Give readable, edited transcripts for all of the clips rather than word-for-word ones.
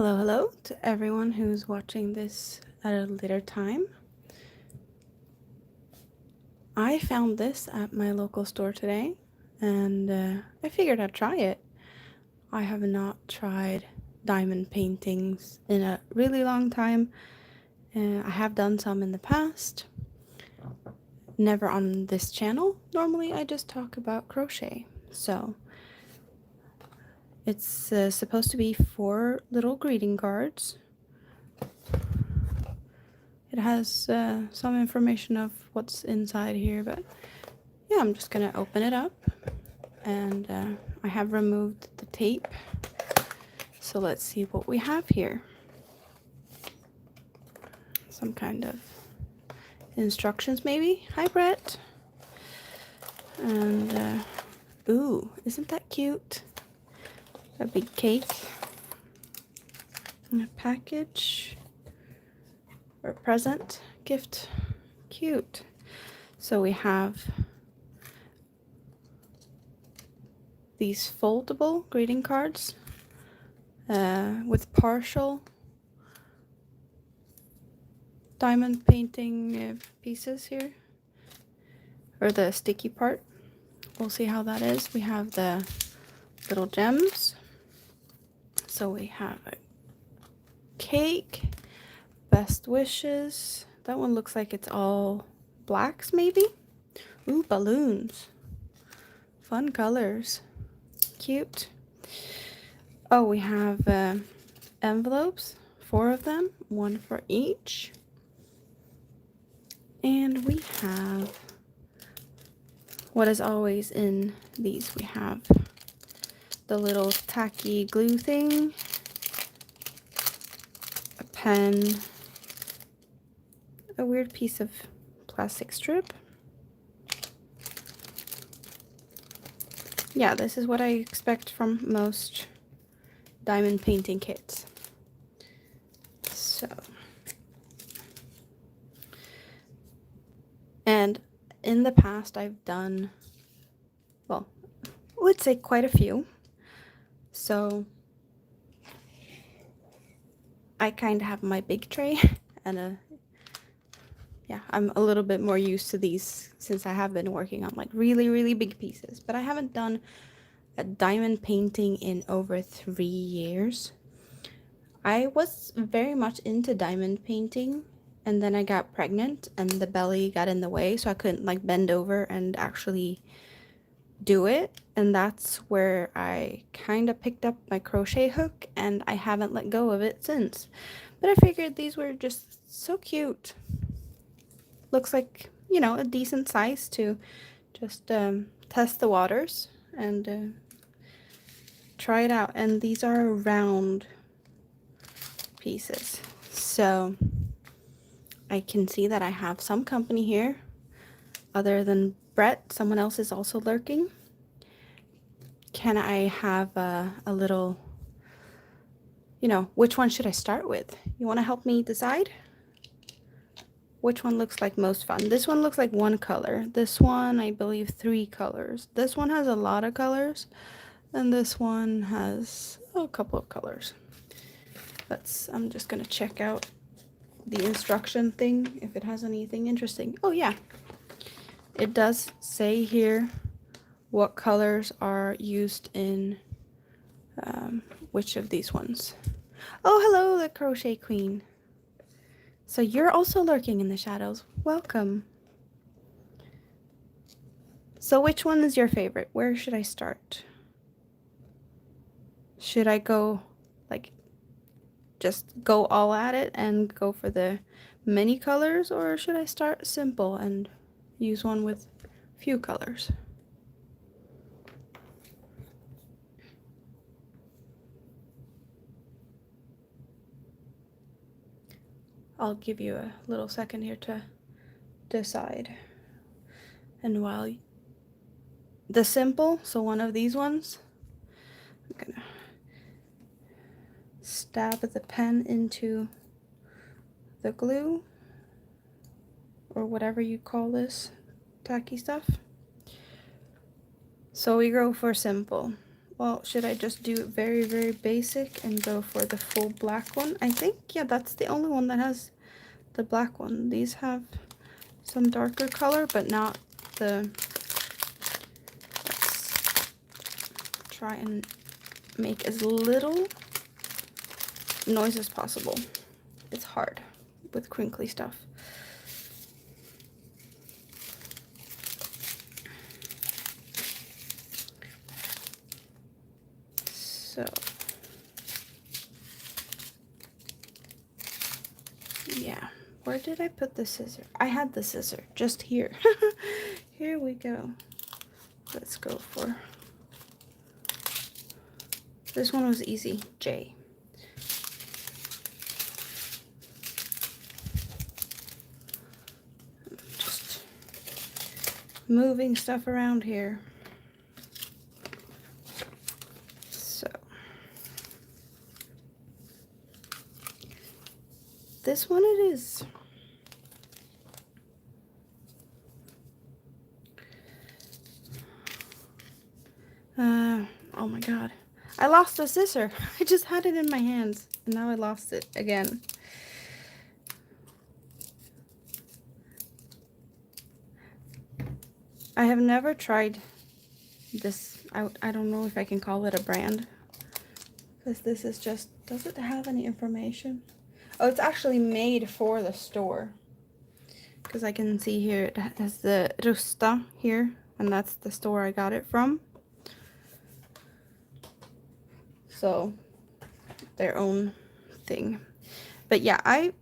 Hello to everyone who's watching this at a later time. I found this at my local store today and I figured I'd try it. I have not tried diamond paintings in a really long time. I have done some in the past, never on this channel. Normally I just talk about crochet. So it's supposed to be 4 little greeting cards. It has some information of what's inside here, but yeah, I'm just gonna open it up, and I have removed the tape. So let's see what we have here. Some kind of instructions maybe. Hi Brett. And ooh, isn't that cute? A big cake and a package or present gift. Cute. So we have these foldable greeting cards with partial diamond painting pieces here, or the sticky part. We'll see how that is. We have the little gems. So we have a cake, best wishes. That one looks like it's all blacks maybe. Ooh, balloons. Fun colors. Cute. Oh, we have envelopes, 4 of them, 1 for each. And we have what is always in these. We have the little tacky glue thing, a pen, a weird piece of plastic strip. Yeah, this is what I expect from most diamond painting kits. So, and in the past I've done, well, I would say quite a few. So I kind of have my big tray and yeah, I'm a little bit more used to these since I have been working on like really big pieces, but I haven't done a diamond painting in over 3 years. I was very much into diamond painting, and then I got pregnant and the belly got in the way, so I couldn't like bend over and actually do it. And that's where I kind of picked up my crochet hook, and I haven't let go of it since. But I figured these were just so cute. Looks like, you know, a decent size to just test the waters and try it out. And these are round pieces, so I can see that I have some company here other than Brett. Someone else is also lurking. Can I have a little, you know, which one should I start with? You want to help me decide which one looks like most fun? This one looks like 1 color. This one, I believe, 3 colors. This one has a lot of colors, and this one has a couple of colors. I'm just gonna check out the instruction thing if it has anything interesting. Oh yeah, it does say here what colors are used in which of these ones. Oh, hello, the Crochet Queen. So you're also lurking in the shadows. Welcome. So which one is your favorite? Where should I start? Should I go like just go all at it and go for the many colors, or should I start simple and use one with few colors? I'll give you a little second here to decide. And while the simple, so one of these ones, I'm gonna stab the pen into the glue, or whatever you call this tacky stuff. So we go for simple. Well, should I just do it very, very basic and go for the full black one? I think, yeah, that's the only one that has the black one. These have some darker color, but not the... Let's try and make as little noise as possible. It's hard with crinkly stuff. So, yeah. Where did I put the scissor? I had the scissor just here. Here we go. Let's go for... This one was easy. J. Just moving stuff around here. So this one it is. Oh my god. I lost the scissor. I just had it in my hands and now I lost it again. I have never tried this. I don't know if I can call it a brand, because this is just, does it have any information? Oh, it's actually made for the store, because I can see here it has the Rusta here, and that's the store I got it from. So their own thing. But yeah, I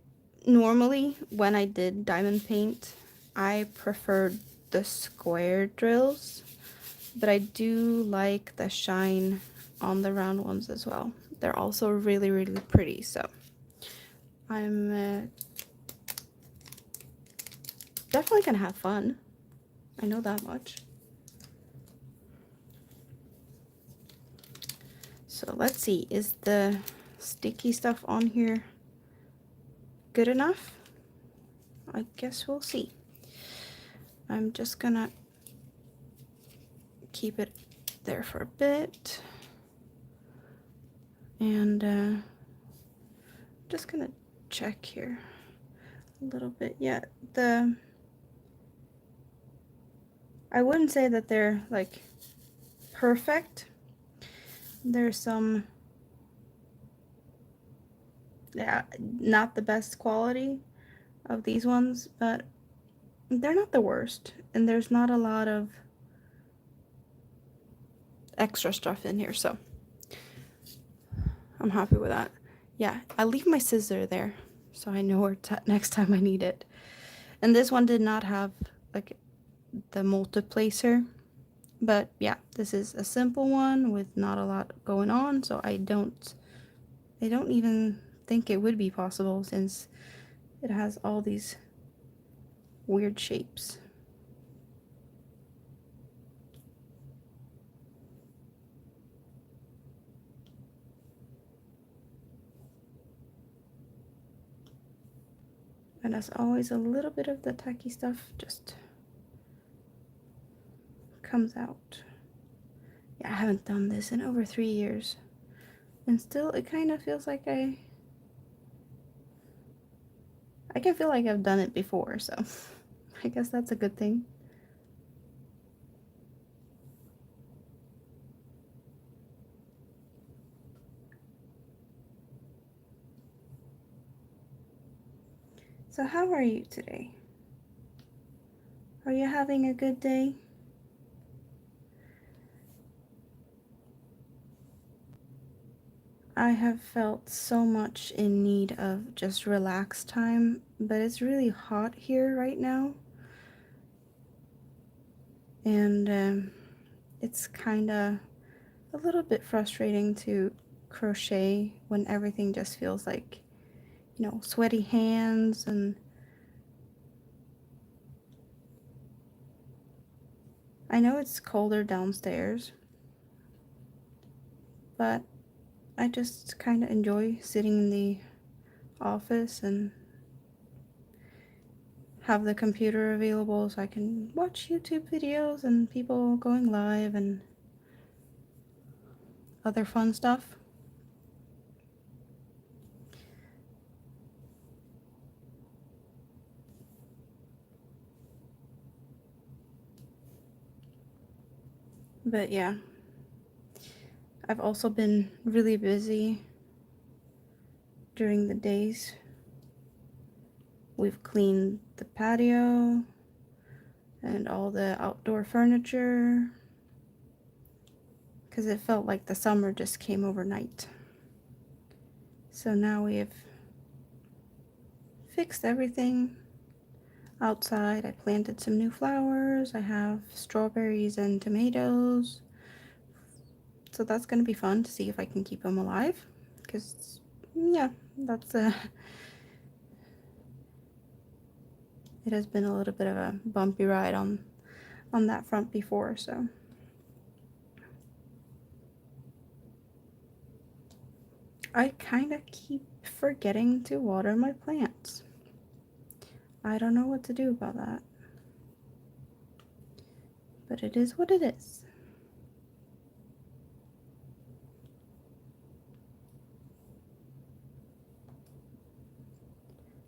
normally, when I did diamond paint, I preferred the square drills, but I do like the shine on the round ones as well. They're also really, really pretty, so I'm definitely gonna have fun. I know that much. So let's see, is the sticky stuff on here good enough? I guess we'll see. I'm just gonna keep it there for a bit. And just gonna check here a little bit. Yeah, I wouldn't say that they're like perfect. There's some, yeah, not the best quality of these ones, but they're not the worst. And there's not a lot of extra stuff in here, so I'm happy with that. Yeah, I leave my scissor there so I know where next time I need it. And this one did not have like the multiplacer, but yeah, this is a simple one with not a lot going on, so I don't even think it would be possible since it has all these weird shapes. And as always, a little bit of the tacky stuff just comes out. Yeah, I haven't done this in over 3 years. And still, it kind of feels like I can feel like I've done it before, so I guess that's a good thing. So how are you today? Are you having a good day? I have felt so much in need of just relaxed time, but it's really hot here right now. And it's kind of a little bit frustrating to crochet when everything just feels like, you know, sweaty hands. And I know it's colder downstairs, but I just kind of enjoy sitting in the office and have the computer available so I can watch YouTube videos and people going live. And other fun stuff. But yeah, I've also been really busy during the days. We've cleaned the patio and all the outdoor furniture because it felt like the summer just came overnight. So now we have fixed everything outside. I planted some new flowers. I have strawberries and tomatoes. So that's going to be fun to see if I can keep them alive. Because, yeah, that's it has been a little bit of a bumpy ride on that front before, so. I kind of keep forgetting to water my plants. I don't know what to do about that. But it is what it is.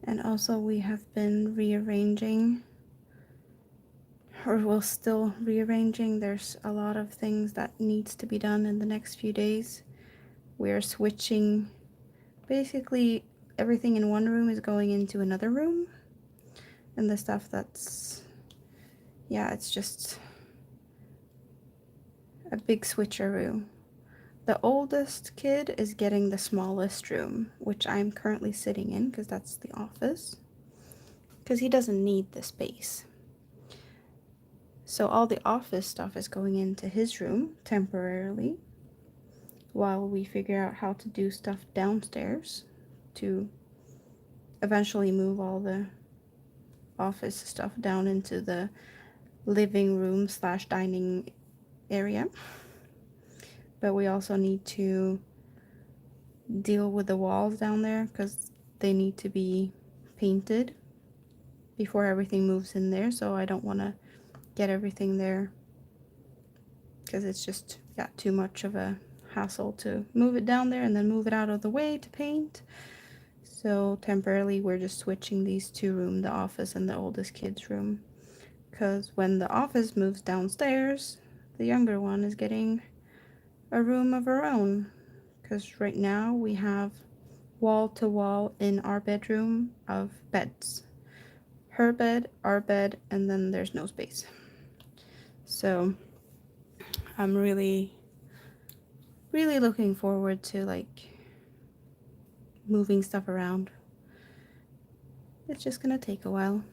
And also we have been rearranging, or we're still rearranging. There's a lot of things that needs to be done in the next few days. We're switching, basically everything in one room is going into another room. And the stuff that's, yeah, it's just a big switcheroo. The oldest kid is getting the smallest room, which I'm currently sitting in because that's the office. Because he doesn't need the space. So all the office stuff is going into his room temporarily while we figure out how to do stuff downstairs to eventually move all the office stuff down into the living room / dining area. But we also need to deal with the walls down there because they need to be painted before everything moves in there. So I don't want to get everything there because it's just got too much of a hassle to move it down there and then move it out of the way to paint. So temporarily we're just switching these two rooms, the office and the oldest kid's room, because when the office moves downstairs, the younger one is getting a room of her own, because right now we have wall to wall in our bedroom of beds. Her bed, our bed, and then there's no space. So I'm really looking forward to like moving stuff around. It's just gonna take a while.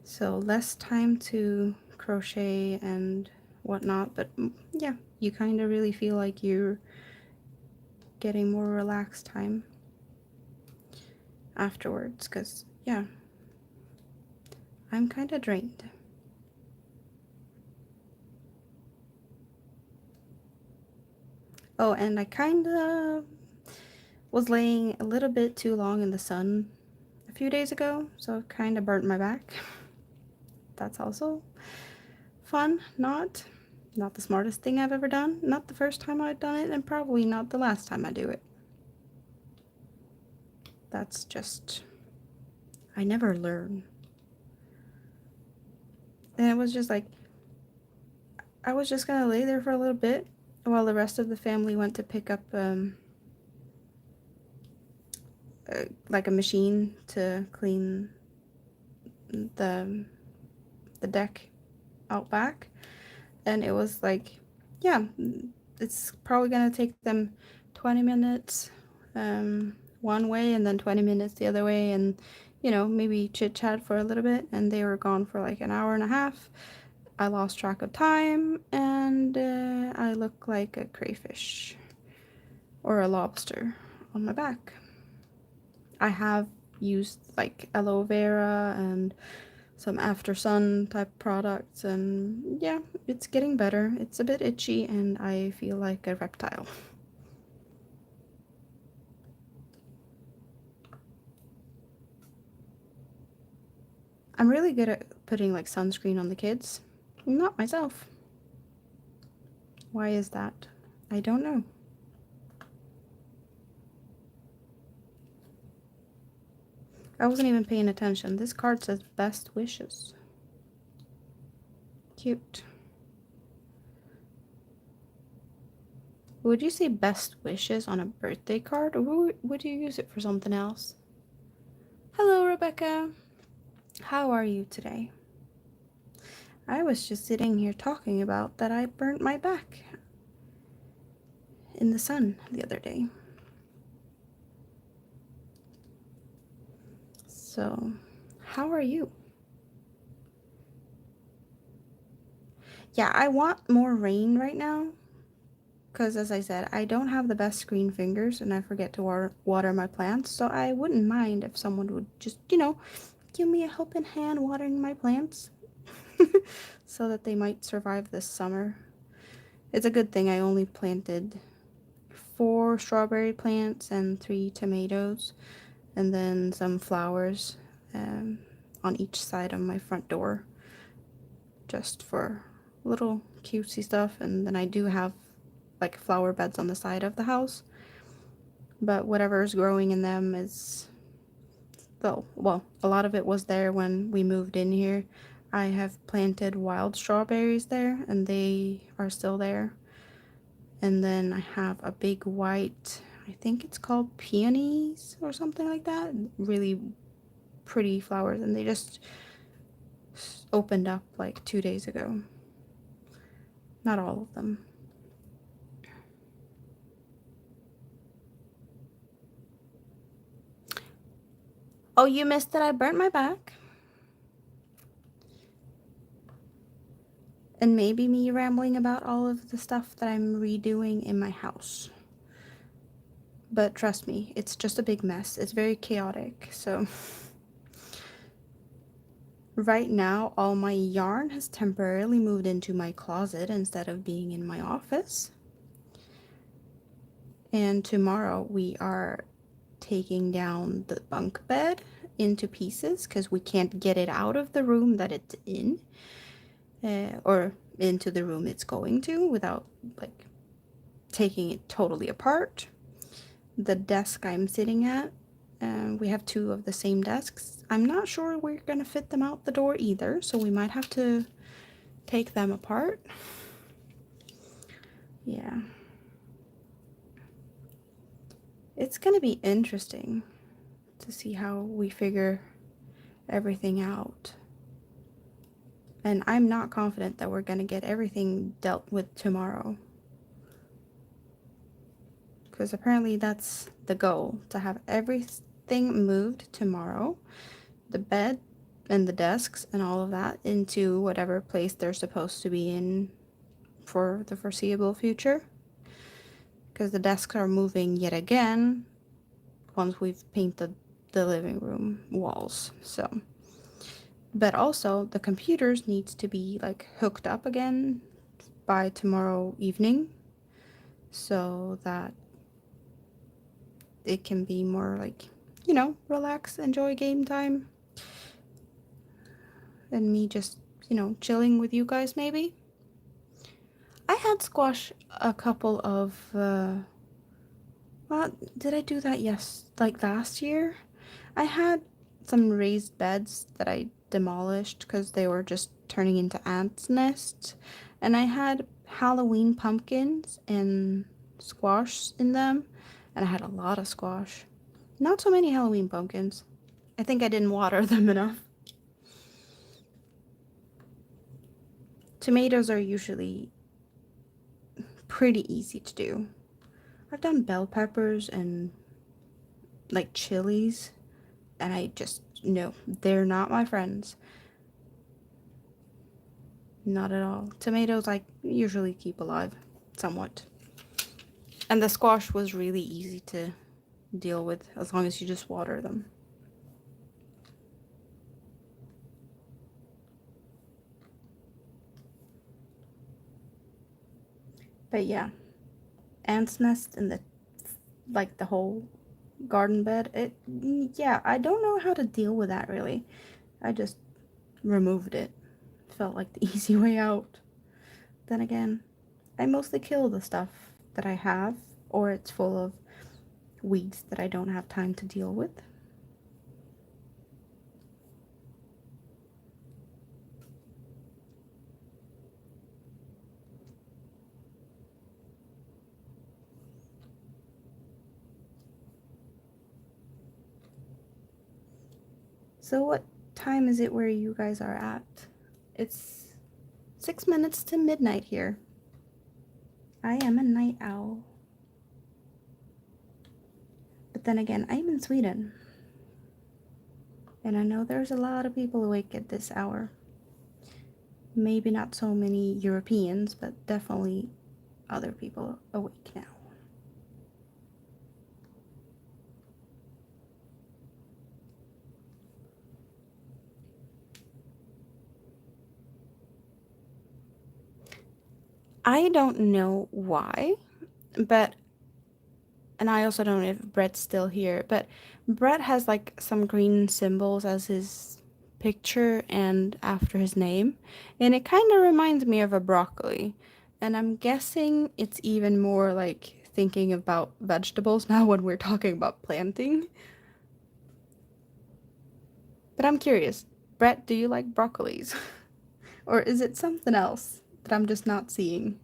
So less time to crochet and whatnot, but yeah, you kind of really feel like you're getting more relaxed time afterwards, because yeah, I'm kind of drained. Oh, and I kind of was laying a little bit too long in the sun a few days ago, so it kind of burnt my back. That's also fun. Not the smartest thing I've ever done. Not the first time I've done it, and probably not the last time I do it. That's just, I never learn. And it was just like, I was just gonna lay there for a little bit while the rest of the family went to pick up like a machine to clean the deck out back. And it was like, yeah, it's probably gonna take them 20 minutes one way and then 20 minutes the other way, and maybe chit chat for a little bit. And they were gone for like an hour and a half. I lost track of time, and I look like a crayfish or a lobster on my back. I have used like aloe vera and some after sun type products, and yeah, it's getting better. It's a bit itchy and I feel like a reptile. I'm really good at putting like sunscreen on the kids. Not myself. Why is that? I don't know. I wasn't even paying attention. This card says best wishes. Cute. Would you say best wishes on a birthday card, or would you use it for something else? Hello, Rebecca. How are you today? I was just sitting here talking about that I burnt my back in the sun the other day. So, how are you? Yeah, I want more rain right now. Because, as I said, I don't have the best screen fingers and I forget to water my plants. So, I wouldn't mind if someone would just, give me a helping hand watering my plants so that they might survive this summer. It's a good thing I only planted 4 strawberry plants and 3 tomatoes, and then some flowers on each side of my front door, just for little cutesy stuff. And then I do have like flower beds on the side of the house, but whatever is growing in them is, well, a lot of it was there when we moved in here. I have planted wild strawberries there and they are still there. And then I have a big white, I think it's called peonies or something like that. Really pretty flowers, and they just opened up like 2 days ago. Not all of them. Oh, you missed that I burnt my back? And maybe me rambling about all of the stuff that I'm redoing in my house. But trust me, it's just a big mess. It's very chaotic, so... Right now, all my yarn has temporarily moved into my closet instead of being in my office. And tomorrow we are taking down the bunk bed into pieces because we can't get it out of the room that it's in, or into the room it's going to without like taking it totally apart. The desk I'm sitting at, we have 2 of the same desks. I'm not sure we're gonna fit them out the door either, so we might have to take them apart. Yeah. It's gonna be interesting to see how we figure everything out. And I'm not confident that we're gonna get everything dealt with tomorrow. Because apparently that's the goal, to have everything moved tomorrow. The bed and the desks and all of that into whatever place they're supposed to be in for the foreseeable future. Because the desks are moving yet again once we've painted the living room walls. So, but also the computers needs to be like hooked up again by tomorrow evening so that it can be more like, relax, enjoy game time, and me just, chilling with you guys maybe. I had squash a couple of, well, did I do that? Yes, like last year. I had some raised beds that I demolished because they were just turning into ants' nests, and I had Halloween pumpkins and squash in them, and I had a lot of squash. Not so many Halloween pumpkins. I think I didn't water them enough. Tomatoes are usually pretty easy to do. I've done bell peppers and like chilies, and I just, no, they're not my friends. Not at all. Tomatoes I usually keep alive, somewhat. And the squash was really easy to deal with as long as you just water them. But yeah, ants nest in the whole garden bed. Yeah, I don't know how to deal with that really. I just removed it. Felt like the easy way out. Then again, I mostly kill the stuff that I have, or it's full of weeds that I don't have time to deal with. So what time is it where you guys are at? It's 6 minutes to midnight here. I am a night owl. But then again, I'm in Sweden. And I know there's a lot of people awake at this hour. Maybe not so many Europeans, but definitely other people awake now. I don't know why, but, and I also don't know if Brett's still here, but Brett has like some green symbols as his picture and after his name, and it kind of reminds me of a broccoli. And I'm guessing it's even more like thinking about vegetables now when we're talking about planting. But I'm curious, Brett, do you like broccolis? Or is it something else that I'm just not seeing?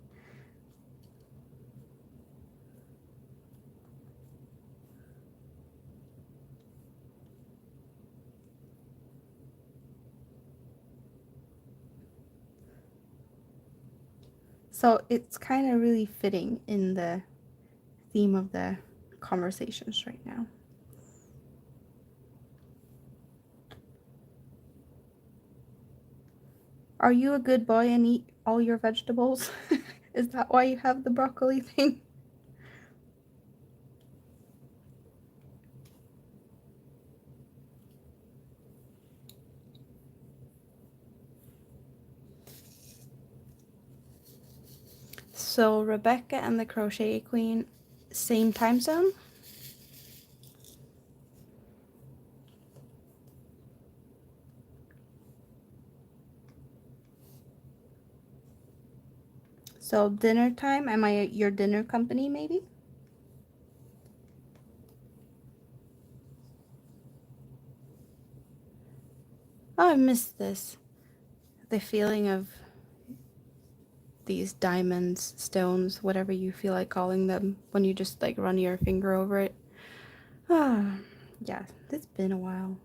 So it's kind of really fitting in the theme of the conversations right now. Are you a good boy and eat all your vegetables? Is that why you have the broccoli thing? So Rebecca and the Crochet Queen, same time zone? So dinner time, am I your dinner company maybe? Oh, I missed this. The feeling of these diamonds, stones, whatever you feel like calling them, when you just like run your finger over it. Ah, yeah, it's been a while.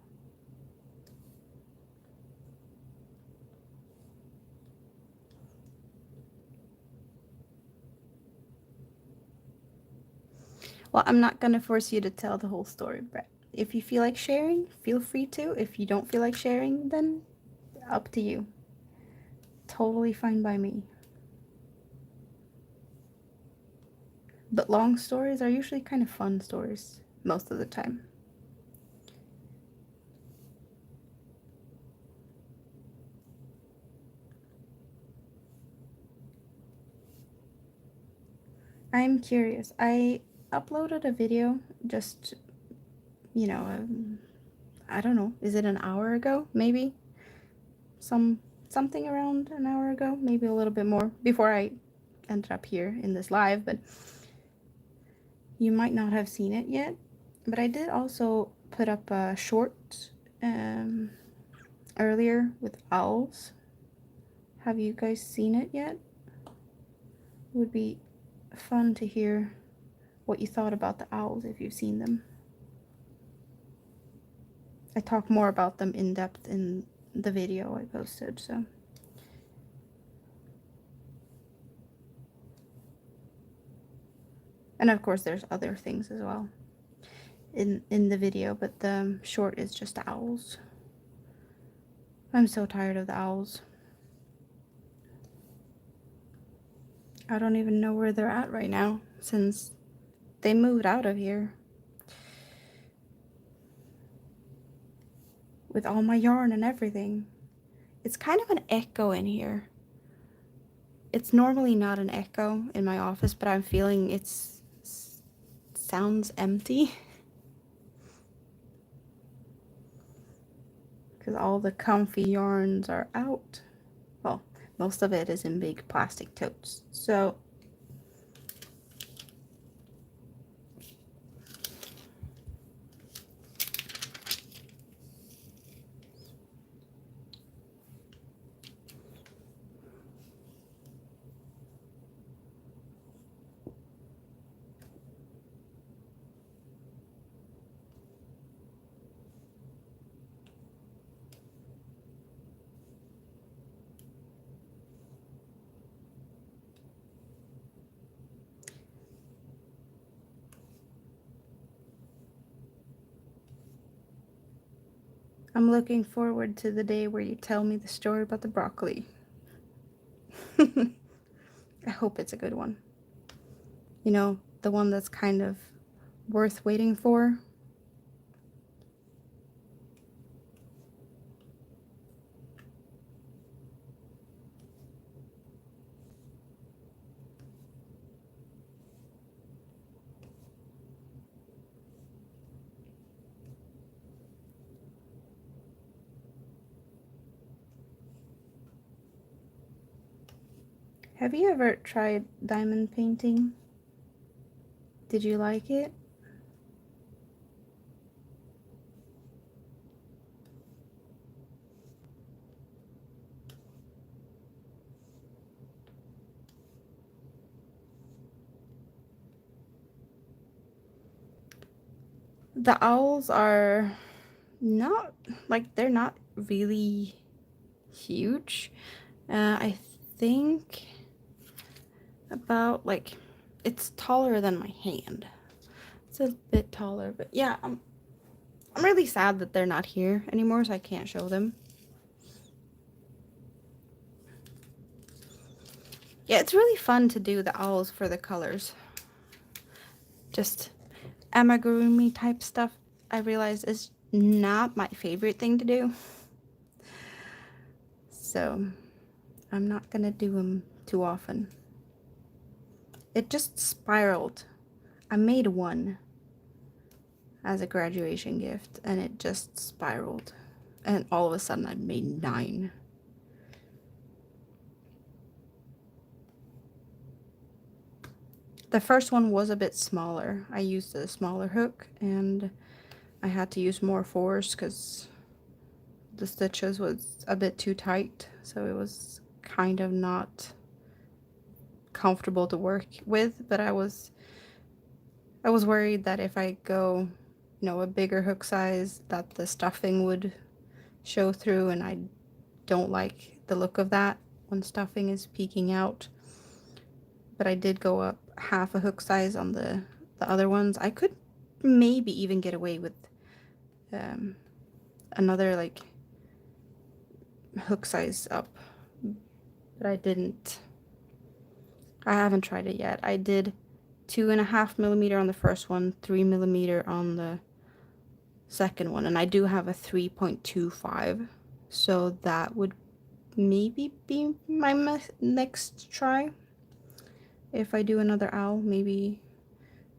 Well, I'm not gonna force you to tell the whole story, Brett. If you feel like sharing, feel free to. If you don't feel like sharing, then up to you. Totally fine by me. But long stories are usually kind of fun stories most of the time. I'm curious. I uploaded a video just, you know, I don't know, is it an hour ago? Maybe something around an hour ago, maybe a little bit more before I ended up here in this live, but you might not have seen it yet. But I did also put up a short earlier with owls. Have you guys seen it yet? It would be fun to hear what you thought about the owls if you've seen them. I talk more about them in depth in the video I posted, so. And of course there's other things as well in the video, but the short is just owls. I'm so tired of the owls. I don't even know where they're at right now since they moved out of here. With all my yarn and everything. It's kind of an echo in here. It's normally not an echo in my office, but I'm feeling it sounds empty. because all the comfy yarns are out. Well, most of it is in big plastic totes. So I'm looking forward to the day where you tell me the story about the broccoli. I hope it's a good one. You know, the one that's kind of worth waiting for. Have you ever tried diamond painting? Did you like it? The owls are not, like, they're not really huge. I think about, like, it's taller than my hand. It's a bit taller, but yeah, I'm really sad that they're not here anymore, so I can't show them. Yeah, it's really fun to do the owls for the colors. Just amigurumi type stuff, I realize, is not my favorite thing to do. So I'm not gonna do them too often. It just spiraled. I made one as a graduation gift and it just spiraled. And all of a sudden I made 9. The first one was a bit smaller. I used a smaller hook and I had to use more force because the stitches was a bit too tight, so it was kind of not comfortable to work with. But I was worried that if I go, you know, a bigger hook size, that the stuffing would show through, and I don't like the look of that when stuffing is peeking out. But I did go up half a hook size on the other ones. I could maybe even get away with another like hook size up, but I didn't. I haven't tried it yet. I did 2.5 millimeter on the first one, 3 millimeter on the second one, and I do have a 3.25, so that would maybe be my next try. If I do another owl, maybe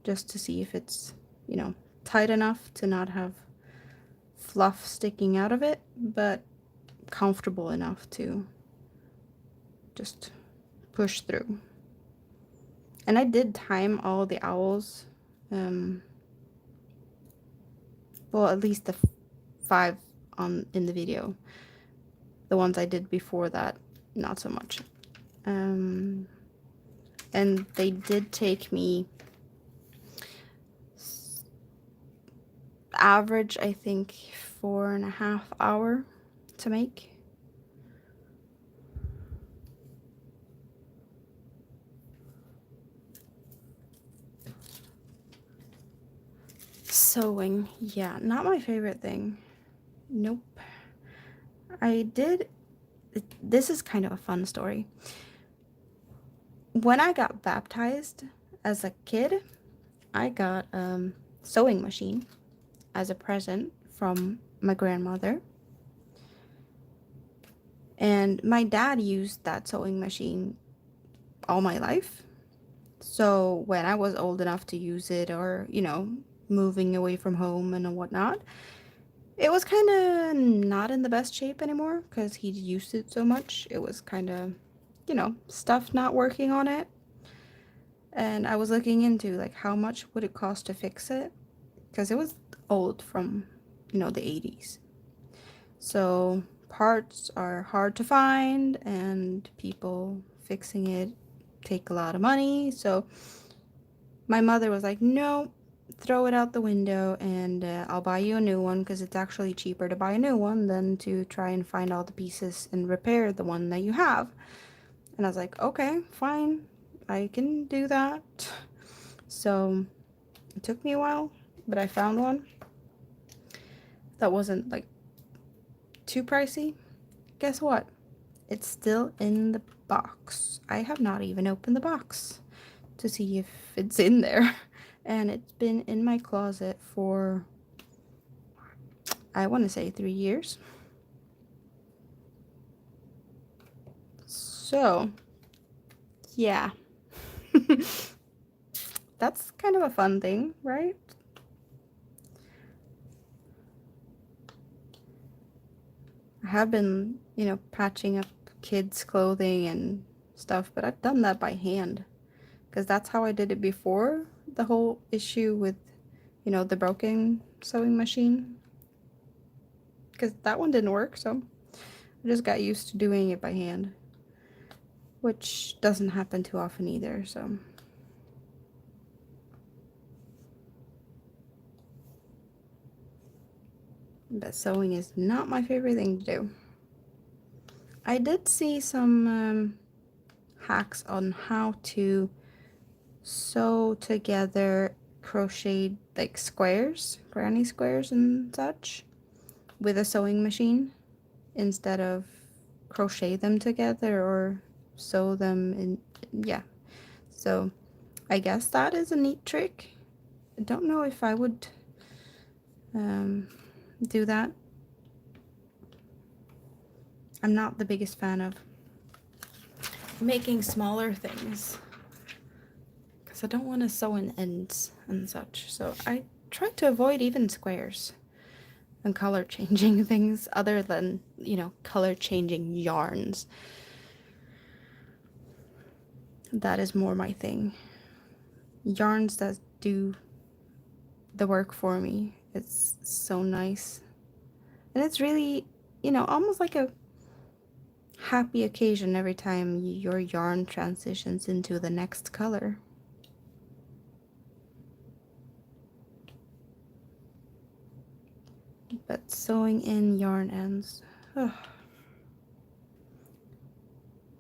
just to see if it's, you know, tight enough to not have fluff sticking out of it, but comfortable enough to just push through. And I did time all the owls, well, at least the 5 in the video. The ones I did before that, not so much. And they did take me average, I think, 4.5 hours to make. Sewing, yeah, not my favorite thing. Nope. This is kind of a fun story. When I got baptized as a kid, I got a sewing machine as a present from my grandmother. And my dad used that sewing machine all my life. So when I was old enough to use it, or, you know, moving away from home and whatnot, It was kind of not in the best shape anymore because he'd used it so much. It was kind of, you know, stuff not working on it. And I was looking into like how much would it cost to fix it because it was old from, you know, the 80s. So parts are hard to find and people fixing it take a lot of money. So my mother was like, no, throw it out the window and I'll buy you a new one because it's actually cheaper to buy a new one than to try and find all the pieces and repair the one that you have. And I was like, okay, fine, I can do that. So it took me a while, but I found one that wasn't like too pricey. Guess what? It's still in the box. I have not even opened the box to see if it's in there. And it's been in my closet for, I want to say 3 years. So, yeah. That's kind of a fun thing, right? I have been, you know, patching up kids' clothing and stuff, but I've done that by hand because that's how I did it before the whole issue with, you know, the broken sewing machine. Because that one didn't work, so I just got used to doing it by hand, which doesn't happen too often either, so. But sewing is not my favorite thing to do. I did see some hacks on how to sew together crocheted like squares, granny squares and such, with a sewing machine instead of crochet them together or sew them in. Yeah, so I guess that is a neat trick. I don't know if I would do that. I'm not the biggest fan of making smaller things because I don't want to sew in ends and such. So I try to avoid even squares and color changing things other than, you know, color changing yarns. That is more my thing. Yarns that do the work for me. It's so nice. And it's really, you know, almost like a happy occasion every time your yarn transitions into the next color. But sewing in yarn ends, ugh.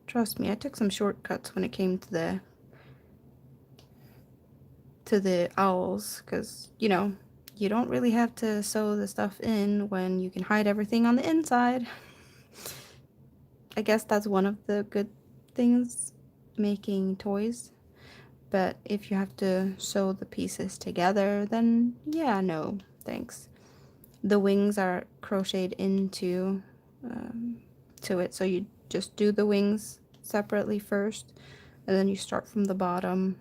Trust me, I took some shortcuts when it came to the owls, because, you know, you don't really have to sew the stuff in when you can hide everything on the inside. I guess that's one of the good things making toys. But if you have to sew the pieces together, then yeah, no, thanks. The wings are crocheted into to it, so you just do the wings separately first, and then you start from the bottom,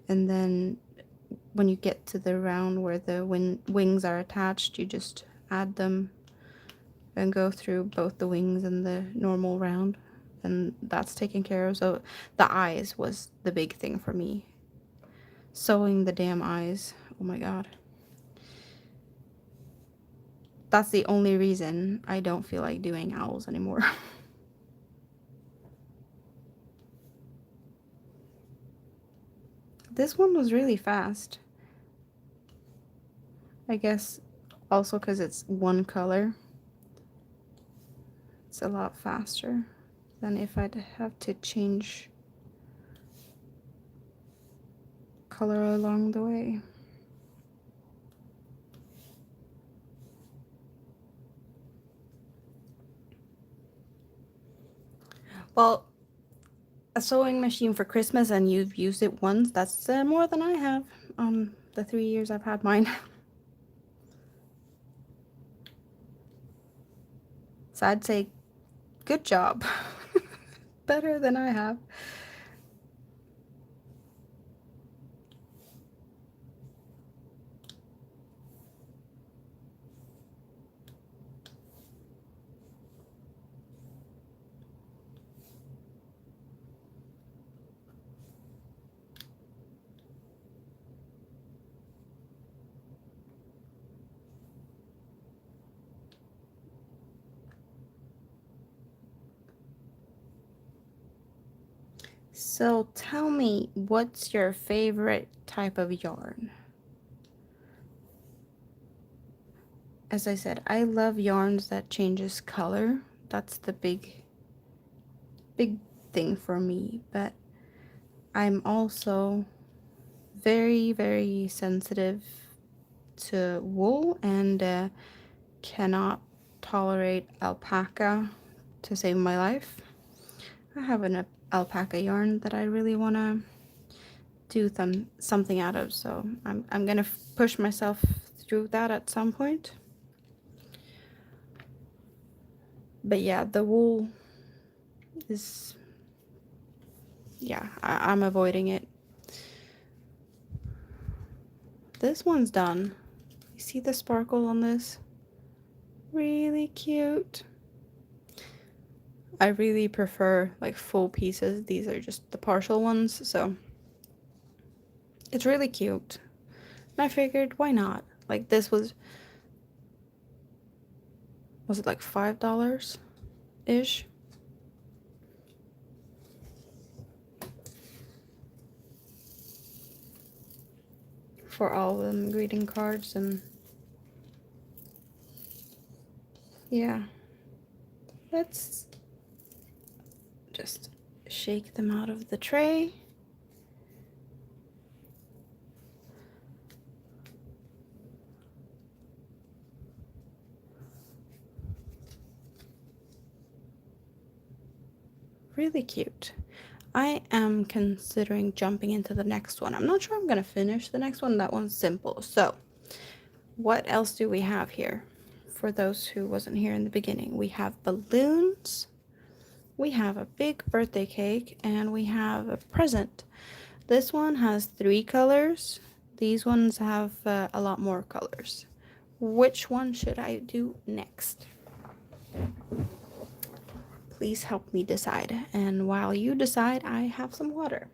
and then when you get to the round where the wings are attached, you just add them and go through both the wings and the normal round, and that's taken care of. So the eyes was the big thing for me. Sewing the damn eyes. Oh my god. That's the only reason I don't feel like doing owls anymore. This one was really fast. I guess also because it's one color. It's a lot faster than if I'd have to change color along the way. Well, a sewing machine for Christmas and you've used it once, that's more than I have the 3 years I've had mine. So I'd say good job. Better than I have. So tell me, what's your favorite type of yarn? As I said, I love yarns that changes color. That's the big thing for me, but I'm also very sensitive to wool and cannot tolerate alpaca to save my life. I have an alpaca yarn that I really want to do something out of, so I'm gonna push myself through that at some point. But yeah, the wool is, yeah, I'm avoiding it. This one's done. You see the sparkle on this? Really cute. I really prefer like full pieces. These are just the partial ones, so it's really cute. And I figured, why not? Like this was it like $5-ish? For all of them greeting cards, and yeah. Let's just shake them out of the tray. Really cute. I am considering jumping into the next one. I'm not sure I'm gonna finish the next one. That one's simple. So what else do we have here? For those who wasn't here in the beginning, we have balloons, we have a big birthday cake, and we have a present. This one has 3 colors. These ones have a lot more colors. Which one should I do next? Please help me decide. And while you decide, I have some water.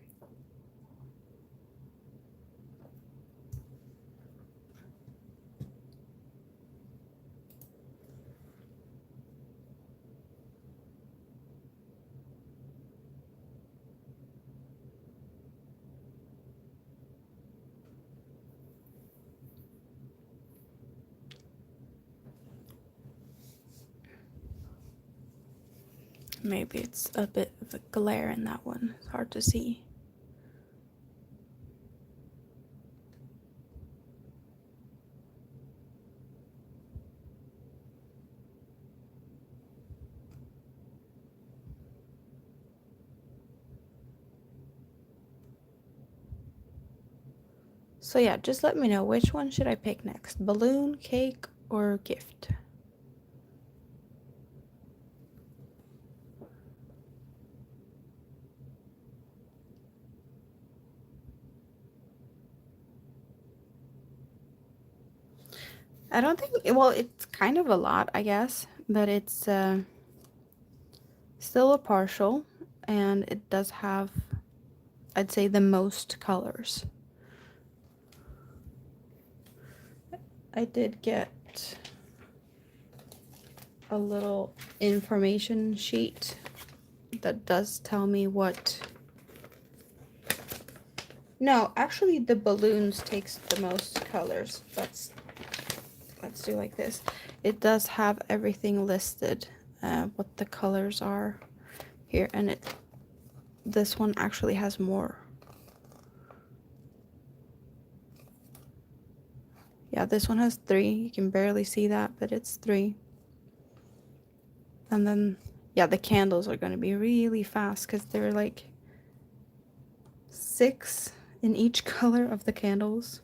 Maybe it's a bit of a glare in that one. It's hard to see. So yeah, just let me know, which one should I pick next? Balloon, cake, or gift? I don't think, well, it's kind of a lot, I guess, but it's still a partial, and it does have, I'd say, the most colors. I did get a little information sheet that does tell me what... No, actually the balloons takes the most colors. Let's do like this. It does have everything listed, what the colors are here, and this one actually has more. Yeah, this one has 3. You can barely see that, but it's 3. And then, yeah, the candles are going to be really fast because they're like 6 in each color of the candles.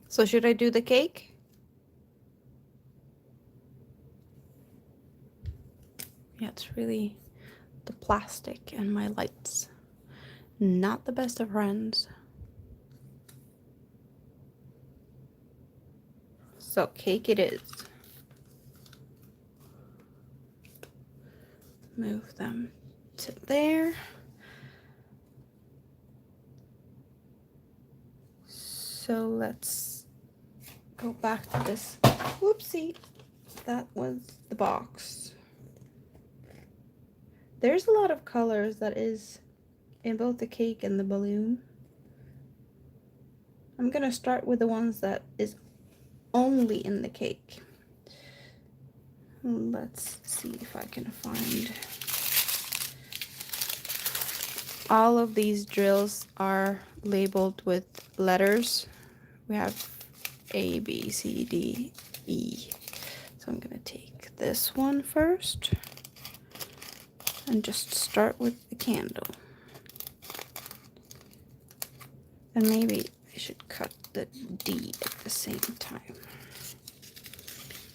So should I do the cake? Yeah, it's really the plastic and my lights. Not the best of friends. So cake it is. Move them to there. So let's go back to this. Whoopsie. That was the box. There's a lot of colors that is in both the cake and the balloon. I'm gonna start with the ones that is only in the cake. Let's see if I can find. All of these drills are labeled with letters. We have A, B, C, D, E. So I'm gonna take this one first and just start with the candle. And maybe I should cut the D at the same time,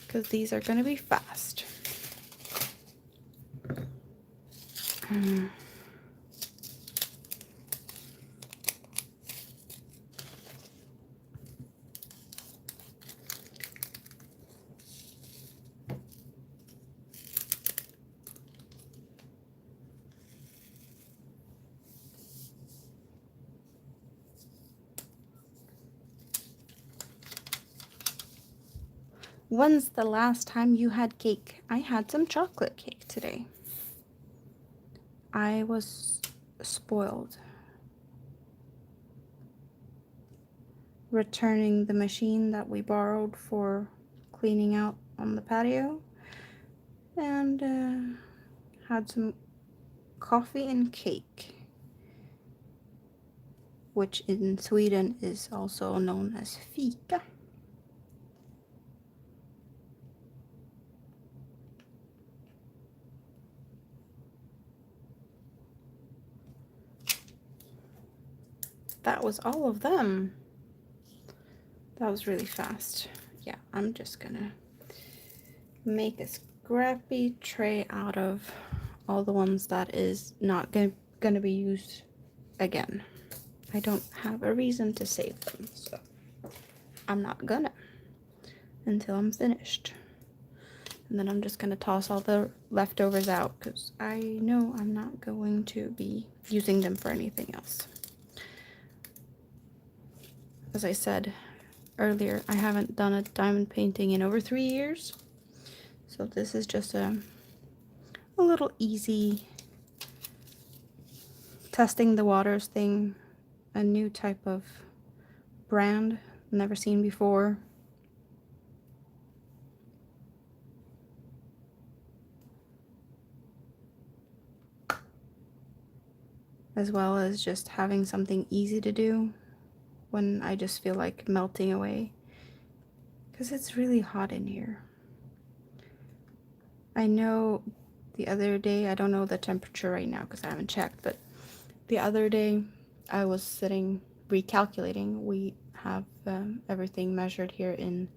because these are gonna be fast. When's the last time you had cake? I had some chocolate cake today. I was spoiled. Returning the machine that we borrowed for cleaning out on the patio, and had some coffee and cake, which in Sweden is also known as fika. That was all of them. That was really fast. Yeah, I'm just gonna make a scrappy tray out of all the ones that is not gonna be used again. I don't have a reason to save them, so I'm not gonna until I'm finished. And then I'm just gonna toss all the leftovers out because I know I'm not going to be using them for anything else. As I said earlier, I haven't done a diamond painting in over 3 years. So this is just a little easy testing the waters thing, a new type of brand never seen before. As well as just having something easy to do when I just feel like melting away, because it's really hot in here. I know the other day, I don't know the temperature right now because I haven't checked, but the other day I was sitting recalculating. We have everything measured here in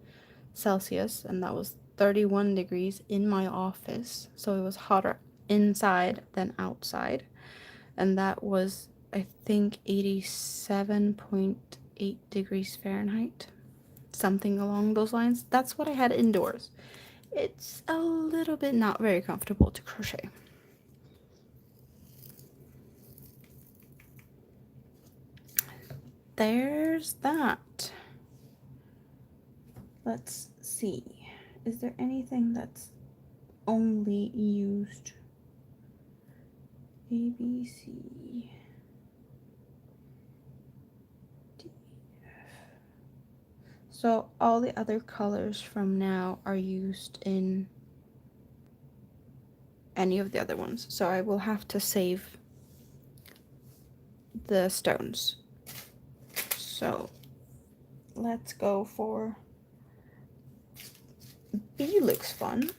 Celsius, and that was 31 degrees in my office, so it was hotter inside than outside, and that was, I think, 87.8 degrees Fahrenheit, something along those lines. That's what I had indoors. It's a little bit not very comfortable to crochet. There's that. Let's see. Is there anything that's only used? A, B, C, D, F. So all the other colors from now are used in any of the other ones. So I will have to save the stones. So let's go for B. Looks fun.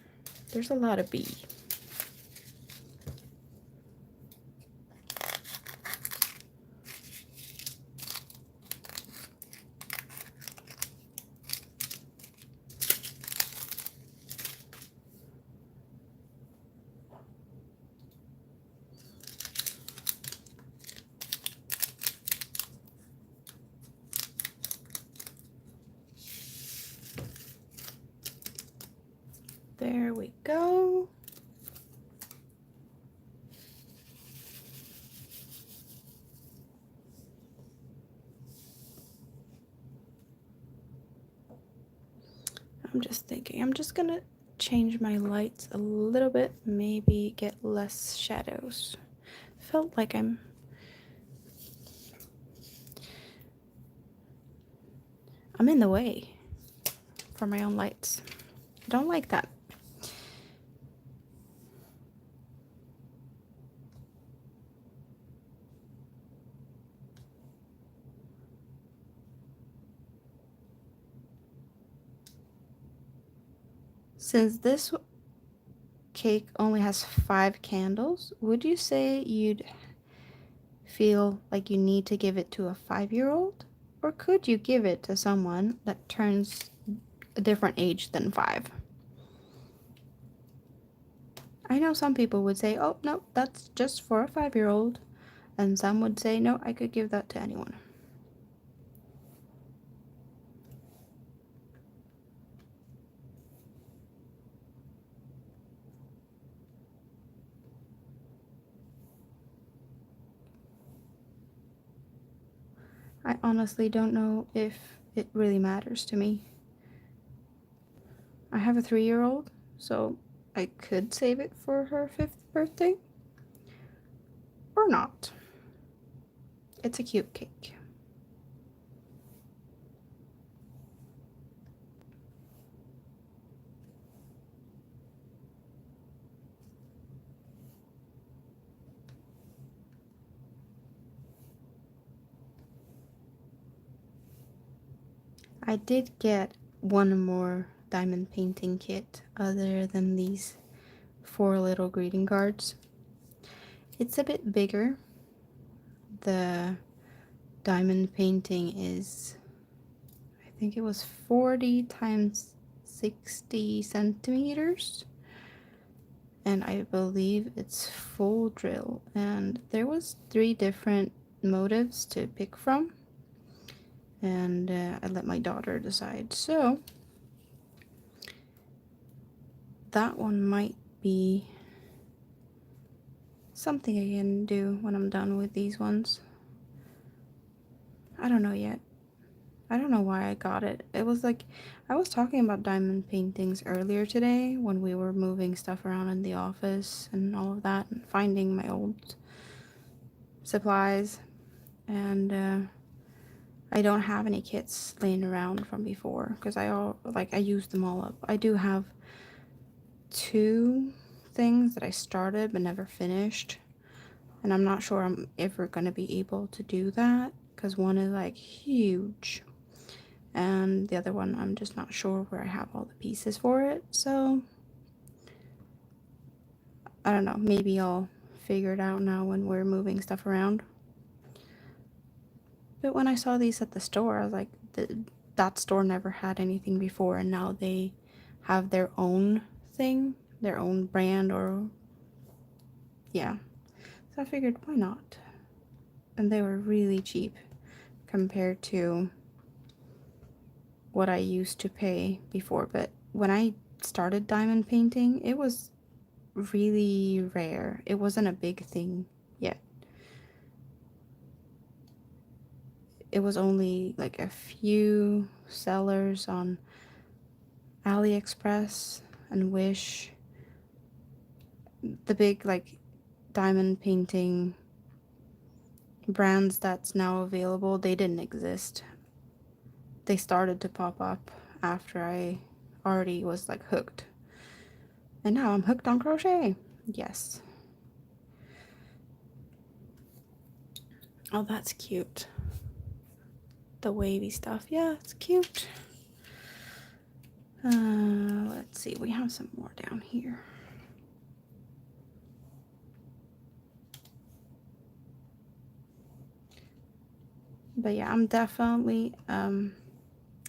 There's a lot of B. There we go. I'm just thinking, I'm just gonna change my lights a little bit, maybe get less shadows. Felt like I'm in the way for my own lights. I don't like that. Since this cake only has 5 candles, would you say you'd feel like you need to give it to a 5-year-old? Or could you give it to someone that turns a different age than 5? I know some people would say, oh, no, that's just for a 5-year-old. And some would say, no, I could give that to anyone. I honestly don't know if it really matters to me. I have a 3-year-old, so I could save it for her 5th birthday. Or not. It's a cute cake. I did get one more diamond painting kit other than these 4 little greeting cards. It's a bit bigger. The diamond painting is, I think it was 40 times 60 centimeters. And I believe it's full drill. And there was 3 different motives to pick from. And I let my daughter decide. So that one might be something I can do when I'm done with these ones. I don't know yet. I don't know why I got it. It was like, I was talking about diamond paintings earlier today when we were moving stuff around in the office and all of that and finding my old supplies. And I don't have any kits laying around from before because I used them all up. I do have 2 things that I started but never finished. And I'm not sure I'm ever going to be able to do that because one is like huge. And the other one, I'm just not sure where I have all the pieces for it. So, I don't know. Maybe I'll figure it out now when we're moving stuff around. But when I saw these at the store, I was like, that store never had anything before. And now they have their own thing, their own brand or... yeah. So I figured, why not? And they were really cheap compared to what I used to pay before. But when I started diamond painting, it was really rare. It wasn't a big thing yet. It was only like a few sellers on AliExpress and Wish. The big like diamond painting brands that's now available, they didn't exist. They started to pop up after I already was like hooked. And now I'm hooked on crochet. Yes. Oh, that's cute. The wavy stuff. Yeah, it's cute. Let's see. We have some more down here. But yeah, I'm definitely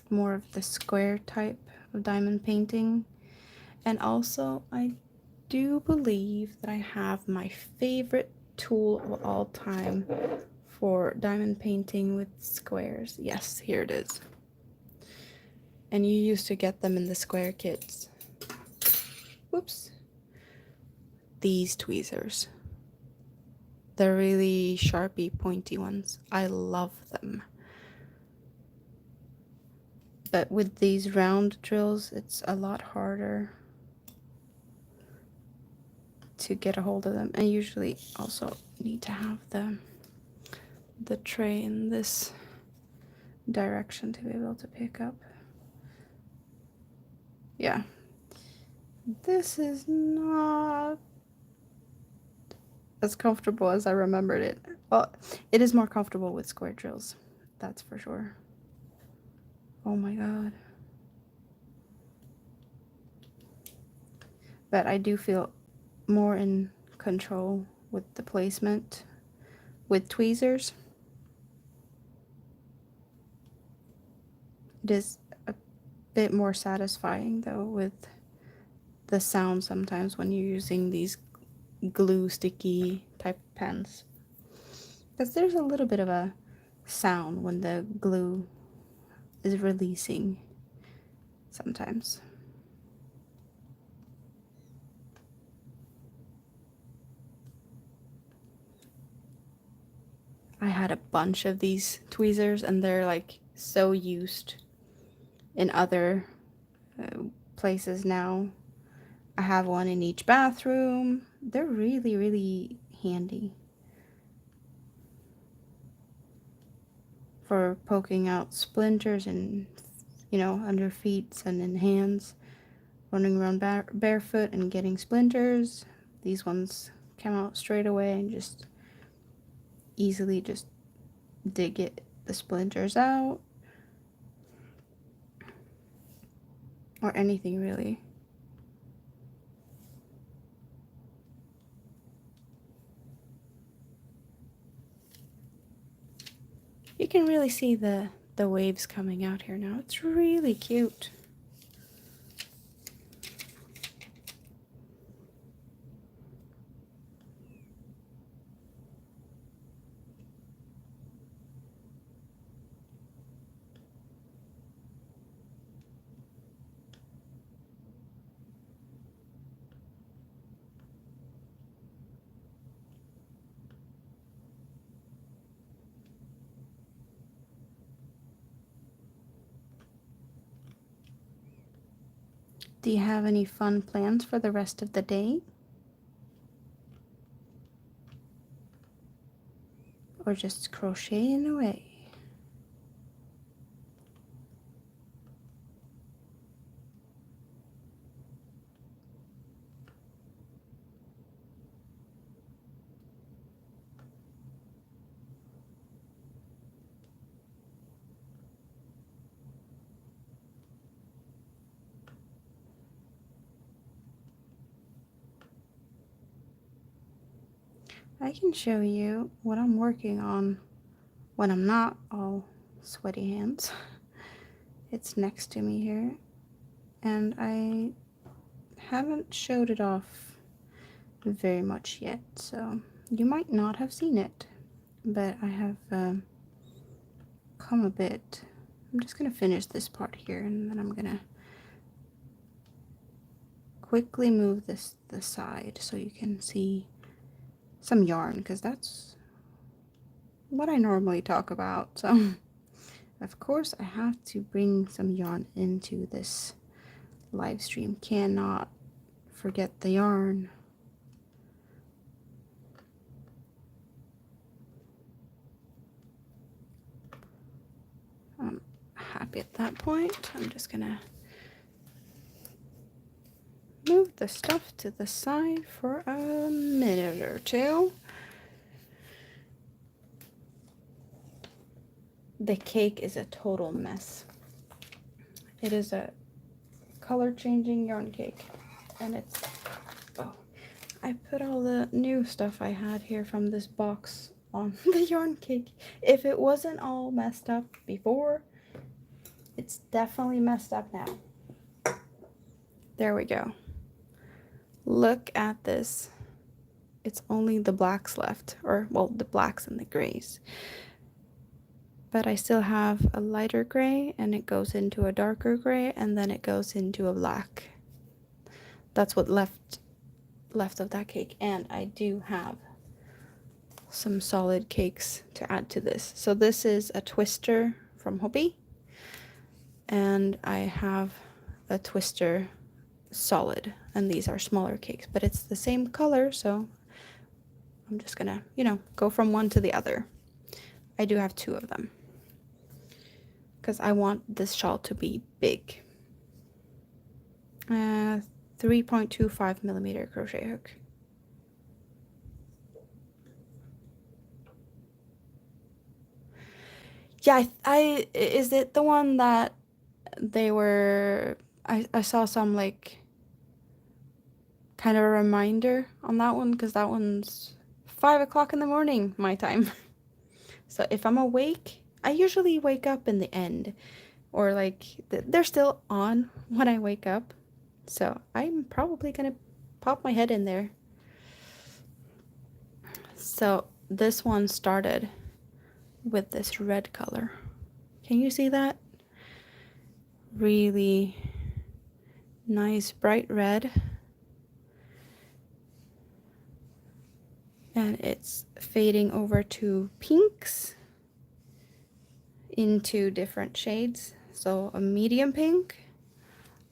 more of the square type of diamond painting. And also, I do believe that I have my favorite tool of all time for diamond painting with squares. Yes, here it is. And you used to get them in the square kits. Whoops. These tweezers. The really sharpy, pointy ones. I love them. But with these round drills, it's a lot harder to get a hold of them. And usually also need to have the tray in this direction to be able to pick up. Yeah. This is not as comfortable as I remembered it. Well, it is more comfortable with square drills. That's for sure. Oh my god. But I do feel more in control with the placement with tweezers. It is a bit more satisfying though with the sound sometimes when you're using these glue sticky type pens, because there's a little bit of a sound when the glue is releasing sometimes. I had a bunch of these tweezers and they're like so used in other places now. I have one in each bathroom. They're really, really handy for poking out splinters and, you know, under feet and in hands, running around barefoot and getting splinters. These ones come out straight away and just easily just dig the splinters out, or anything really. You can really see the waves coming out here now. It's really cute. Do you have any fun plans for the rest of the day? Or just crocheting away? I can show you what I'm working on when I'm not all sweaty hands. It's next to me here, and I haven't showed it off very much yet, so you might not have seen it, but I have come a bit. I'm just gonna finish this part here, and then I'm gonna quickly move this the side so you can see some yarn, because that's what I normally talk about. So of course I have to bring some yarn into this live stream. Cannot forget the yarn. I'm happy at that point. I'm just gonna move the stuff to the side for a minute or two. The cake is a total mess. It is a color changing yarn cake, and it's, oh, I put all the new stuff I had here from this box on the yarn cake. If it wasn't all messed up before, it's definitely messed up now. There we go. Look at this. It's only the blacks left, or well, the blacks and the grays. But I still have a lighter gray, and it goes into a darker gray, and then it goes into a black. That's what left of that cake. And I do have some solid cakes to add to this. So this is a twister from Hobby. and I have a twister solid, and these are smaller cakes, but it's the same color, so I'm just gonna, you know, go from one to the other. I do have two of them because I want this shawl to be big. 3.25 millimeter crochet hook. Yeah, I is it the one that they were, I saw some like kind of a reminder on that one, because that one's 5 o'clock in the morning my time. So if I'm awake, I usually wake up in the end, or like they're still on when I wake up. So I'm probably gonna pop my head in there. So this one started with this red color. Can you see that? Really nice bright red. And it's fading over to pinks into different shades. So a medium pink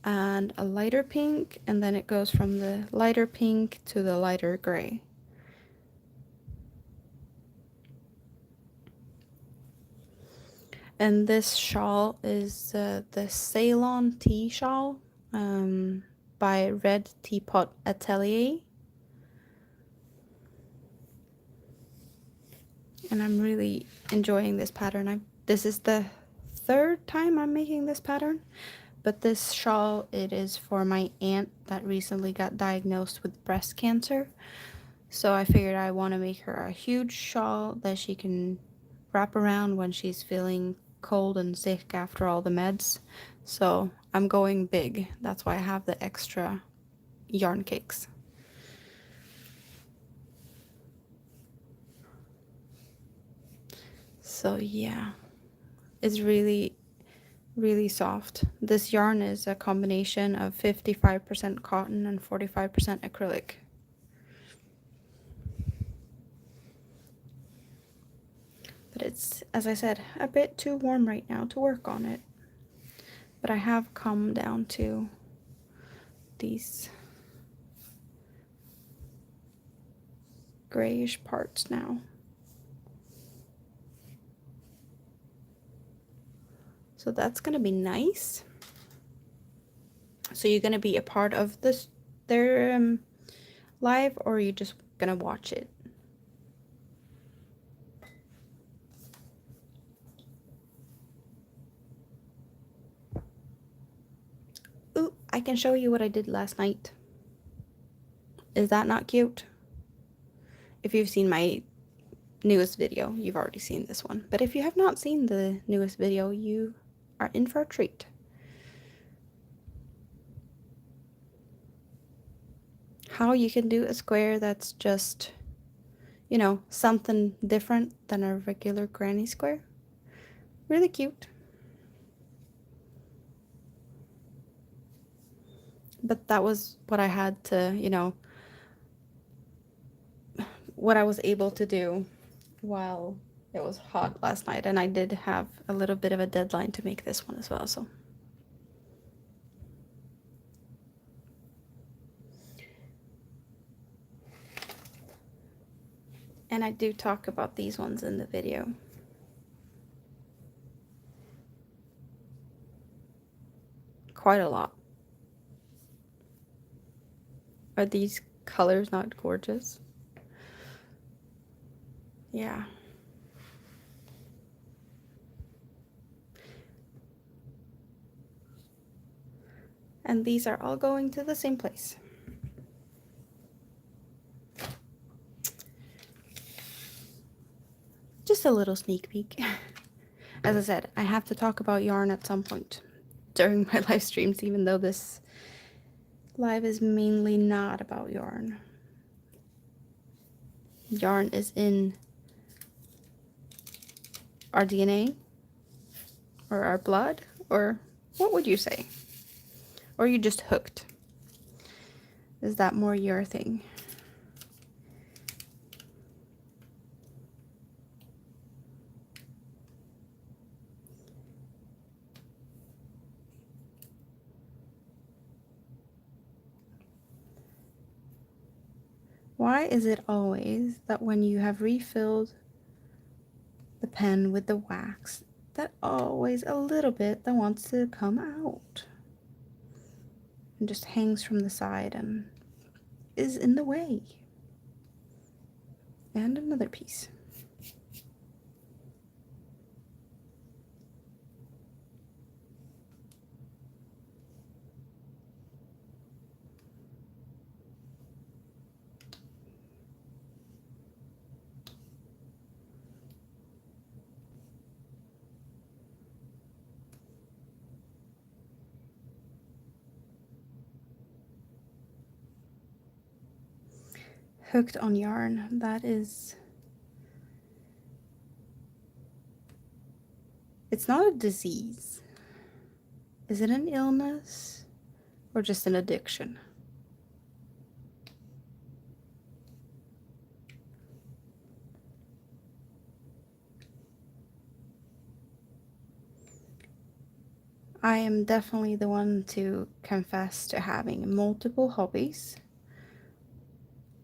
and a lighter pink, and then it goes from the lighter pink to the lighter gray. And this shawl is the Ceylon Tea Shawl by Red Teapot Atelier. And I'm really enjoying this pattern. This is the third time I'm making this pattern, but this shawl, it is for my aunt that recently got diagnosed with breast cancer. So I figured I want to make her a huge shawl that she can wrap around when she's feeling cold and sick after all the meds. So I'm going big. That's why I have the extra yarn cakes. So yeah, it's really, really soft. This yarn is a combination of 55% cotton and 45% acrylic. But it's, as I said, a bit too warm right now to work on it. But I have come down to these grayish parts now. So that's gonna be nice. So you're gonna be a part of this their live, or are you just gonna watch it? Ooh, I can show you what I did last night. Is that not cute? If you've seen my newest video, you've already seen this one. But if you have not seen the newest video, you are in for a treat. How you can do a square that's just, you know, something different than a regular granny square. Really cute. But that was what I had to, you know, what I was able to do while it was hot last night. And I did have a little bit of a deadline to make this one as well, so. And I do talk about these ones in the video. Quite a lot. Are these colors not gorgeous? Yeah. And these are all going to the same place. Just a little sneak peek. As I said, I have to talk about yarn at some point during my live streams, even though this live is mainly not about yarn. Yarn is in our DNA, or our blood, or what would you say? Or are you just hooked? Is that more your thing? Why is it always that when you have refilled the pen with the wax, that always a little bit that wants to come out and just hangs from the side and is in the way? And another piece. Hooked on yarn. That is... It's not a disease. Is it an illness or just an addiction? I am definitely the one to confess to having multiple hobbies.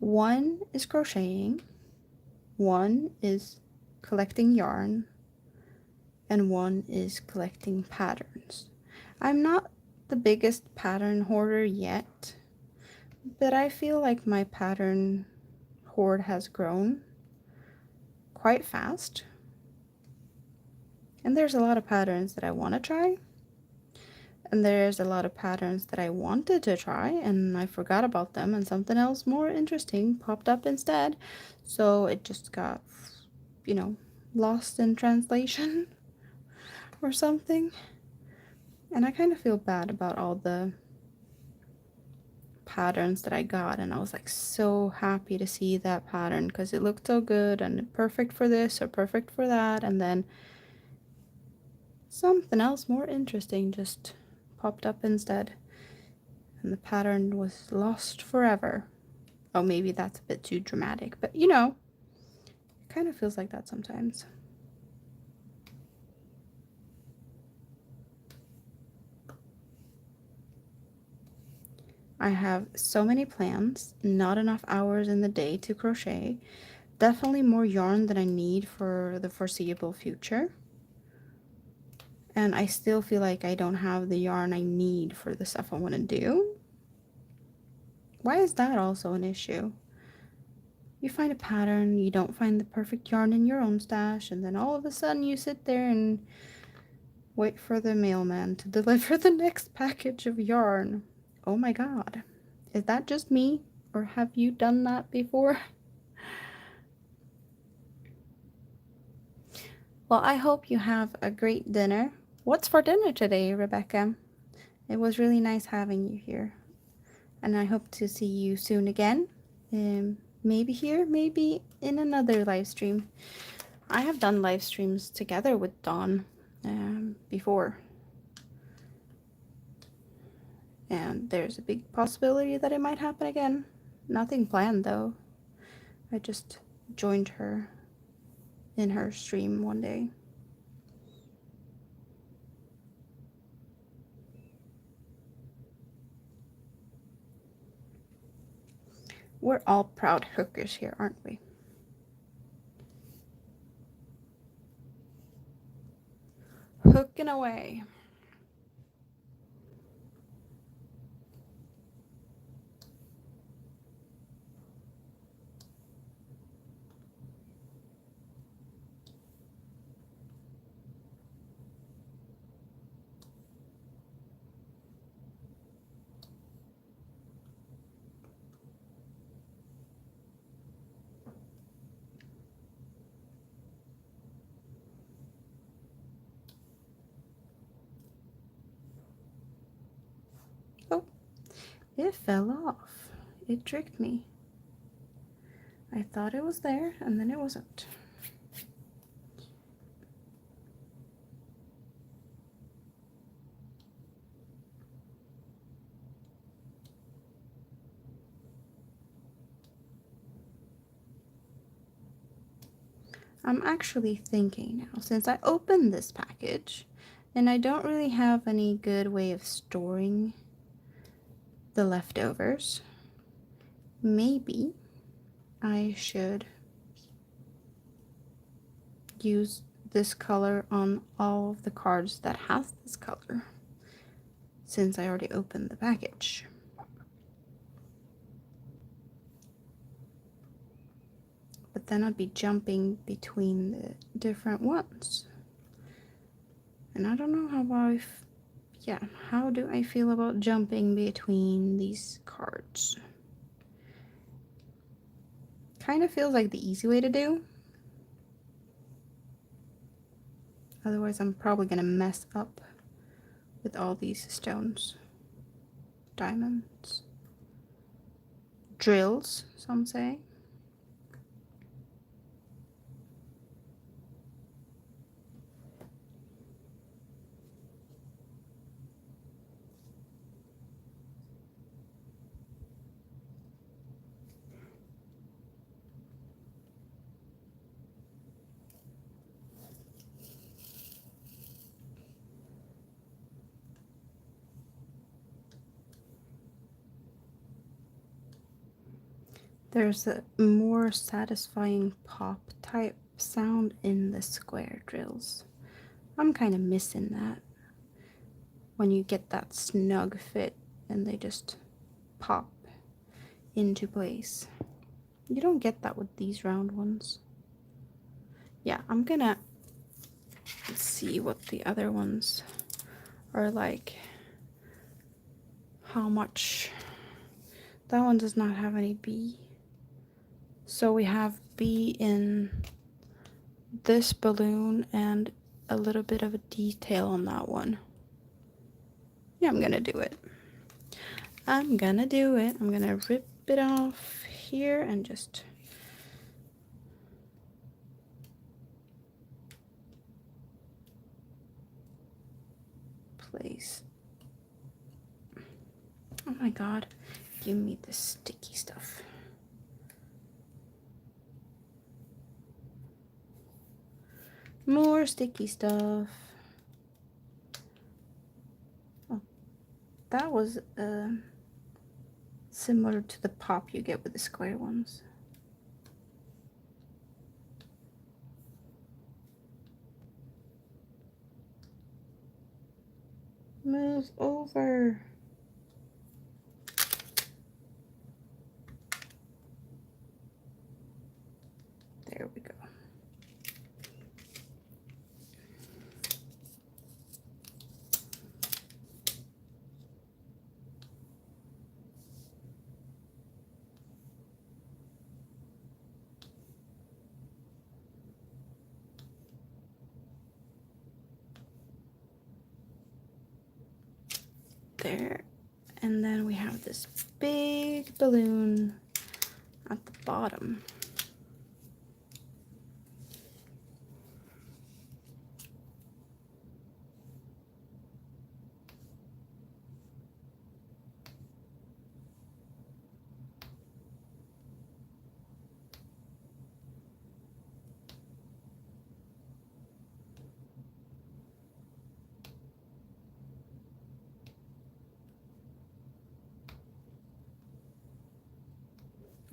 One is crocheting, one is collecting yarn, and one is collecting patterns. I'm not the biggest pattern hoarder yet, but I feel like my pattern hoard has grown quite fast. And there's a lot of patterns that I want to try. And there's a lot of patterns that I wanted to try and I forgot about them and something else more interesting popped up instead. So it just got, you know, lost in translation or something. And I kind of feel bad about all the patterns that I got, and I was like so happy to see that pattern because it looked so good and perfect for this or perfect for that, and then something else more interesting just popped up instead and the pattern was lost forever. Oh, maybe that's a bit too dramatic, but you know, it kind of feels like that sometimes. I have so many plans, not enough hours in the day to crochet, definitely more yarn than I need for the foreseeable future. And I still feel like I don't have the yarn I need for the stuff I want to do. Why is that also an issue? You find a pattern, you don't find the perfect yarn in your own stash, and then all of a sudden you sit there and wait for the mailman to deliver the next package of yarn. Oh my god. Is that just me? Or have you done that before? Well, I hope you have a great dinner. What's for dinner today, Rebecca? It was really nice having you here. And I hope to see you soon again. Maybe here, maybe in another live stream. I have done live streams together with Dawn before. And there's a big possibility that it might happen again. Nothing planned though. I just joined her in her stream one day. We're all proud hookers here, aren't we? Hooking away. Oh, it fell off. It tricked me. I thought it was there, and then it wasn't. I'm actually thinking now, since I opened this package, and I don't really have any good way of storing the leftovers, maybe I should use this color on all of the cards that has this color, since I already opened the package. But then I'd be jumping between the different ones. And I don't know how do I feel about jumping between these cards? Kind of feels like the easy way to do. Otherwise, I'm probably gonna mess up with all these stones. Diamonds. Drills, some say. There's a more satisfying pop type sound in the square drills. I'm kind of missing that. When you get that snug fit and they just pop into place. You don't get that with these round ones. Yeah, I'm gonna see what the other ones are like. How much? That one does not have any B. So we have B in this balloon and a little bit of a detail on that one. Yeah, I'm gonna do it. I'm gonna do it. I'm gonna rip it off here and just place. Oh my god, give me the sticky stuff. More sticky stuff. Oh, that was similar to the pop you get with the square ones. Move over. There we go. There. And then we have this big balloon at the bottom.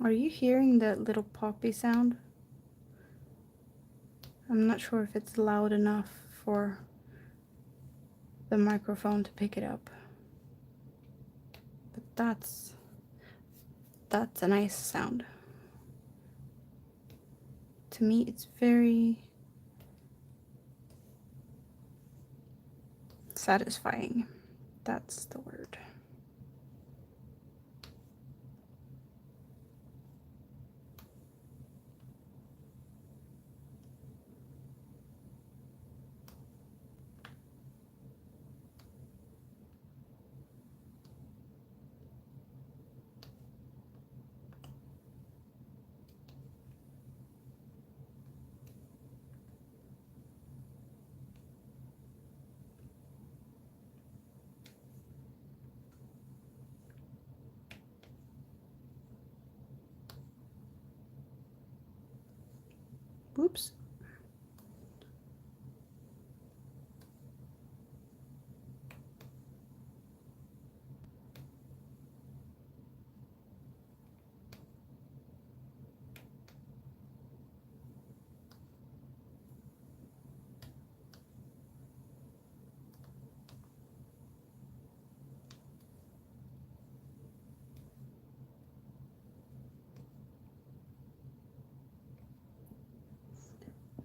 Are you hearing that little poppy sound? I'm not sure if it's loud enough for the microphone to pick it up. But that's a nice sound. To me, it's very satisfying. That's the word.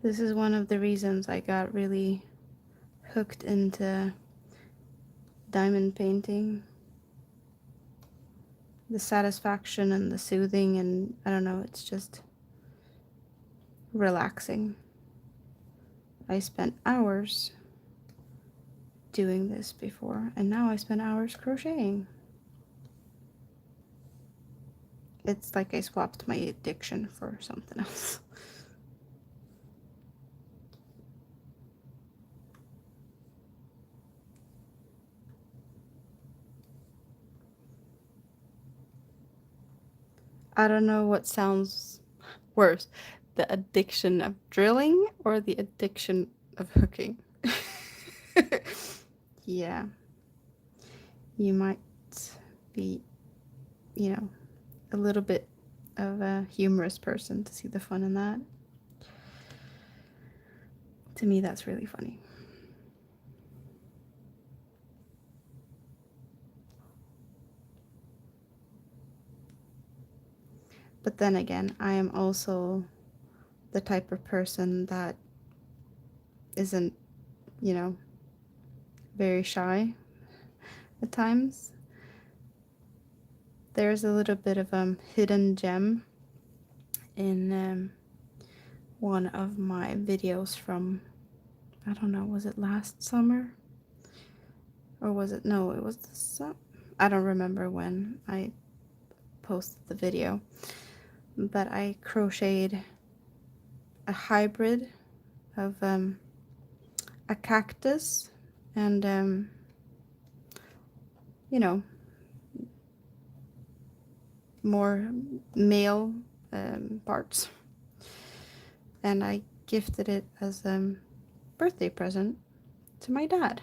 This is one of the reasons I got really hooked into diamond painting. The satisfaction and the soothing, and I don't know, it's just relaxing. I spent hours doing this before, and now I spend hours crocheting. It's like I swapped my addiction for something else. I don't know what sounds worse, the addiction of drilling or the addiction of hooking. Yeah, you might be, you know, a little bit of a humorous person to see the fun in that. To me, that's really funny. But then again, I am also the type of person that isn't, you know, very shy at times. There's a little bit of a hidden gem in one of my videos from, I don't know, was it last summer? Or was it, no, it was the summer. I don't remember when I posted the video, but I crocheted a hybrid of a cactus and you know, more male parts, and I gifted it as a birthday present to my dad.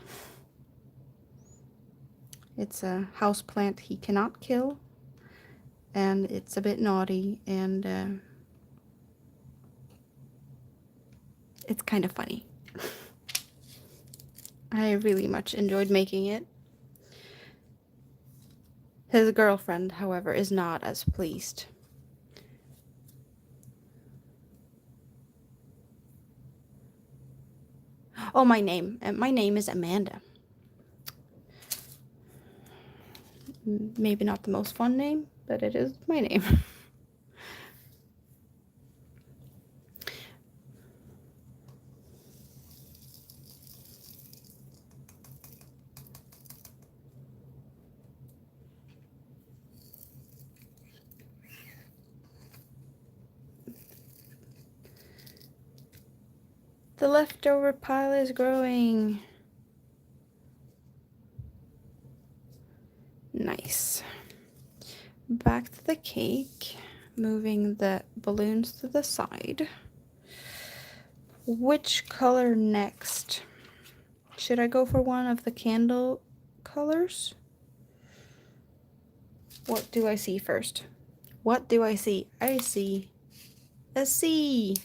It's a house plant he cannot kill, and it's a bit naughty, and it's kind of funny. I really much enjoyed making it. His girlfriend, however, is not as pleased. Oh, my name. My name is Amanda. Maybe not the most fun name, but it is my name. The leftover pile is growing. Nice. Back to the cake, moving the balloons to the side. Which color next? Should I go for one of the candle colors? What do I see first? What do I see? I see a C.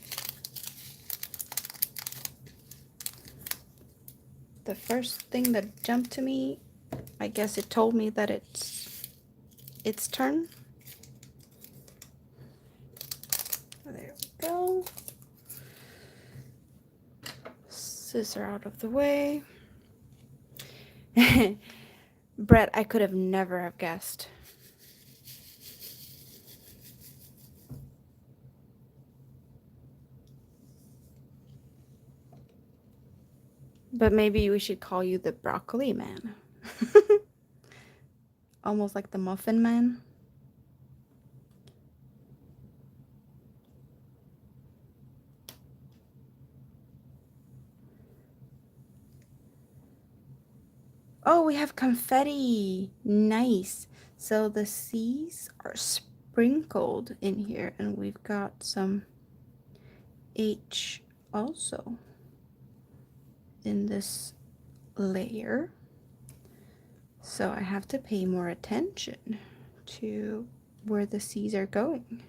The first thing that jumped to me, I guess it told me that it's its turn. There we go. Scissor out of the way. Brett, I could have never have guessed. But maybe we should call you the broccoli man. Almost like the muffin man. Oh, we have confetti. Nice. So the C's are sprinkled in here, and we've got some H also in this layer. So I have to pay more attention to where the C's are going.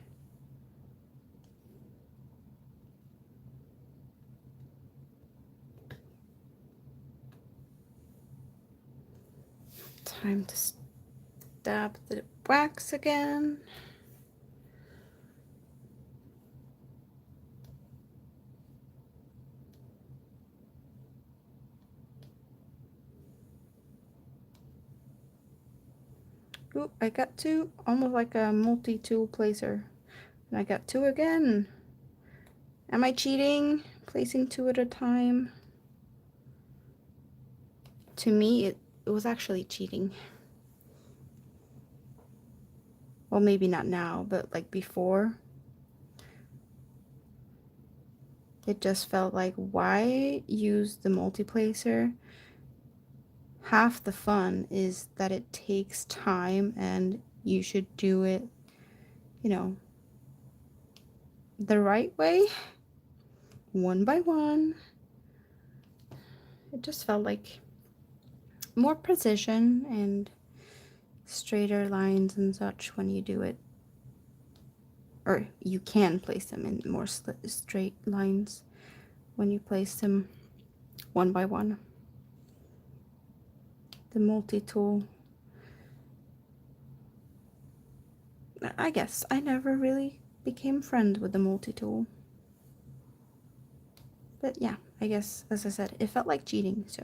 Time to dab the wax again. Ooh, I got two, almost like a multi-tool placer. And I got two again. Am I cheating? Placing two at a time? To me, it was actually cheating. Well, maybe not now, but like before. It just felt like, why use the multi-placer? Half the fun is that it takes time and you should do it, you know, the right way, one by one. It just felt like more precision and straighter lines and such when you do it. Or you can place them in more straight lines when you place them one by one. The multi-tool. I guess I never really became friends with the multi-tool. But yeah, I guess, as I said, it felt like cheating, so.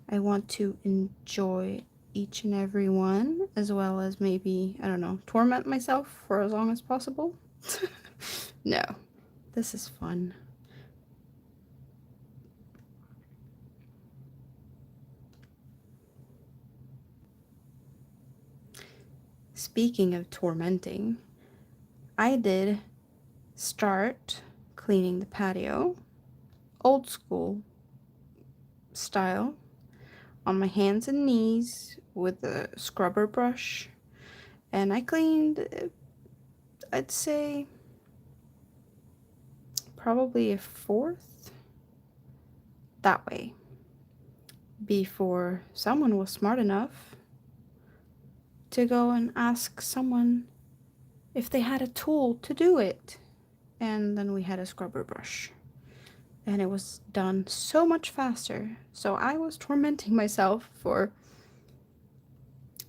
I want to enjoy each and every one, as well as maybe, I don't know, torment myself for as long as possible. No, this is fun. Speaking of tormenting, I did start cleaning the patio, old school style, on my hands and knees with a scrubber brush, and I cleaned, I'd say, probably a fourth that way before someone was smart enough to go and ask someone if they had a tool to do it. And then we had a scrubber brush. And it was done so much faster. So I was tormenting myself for,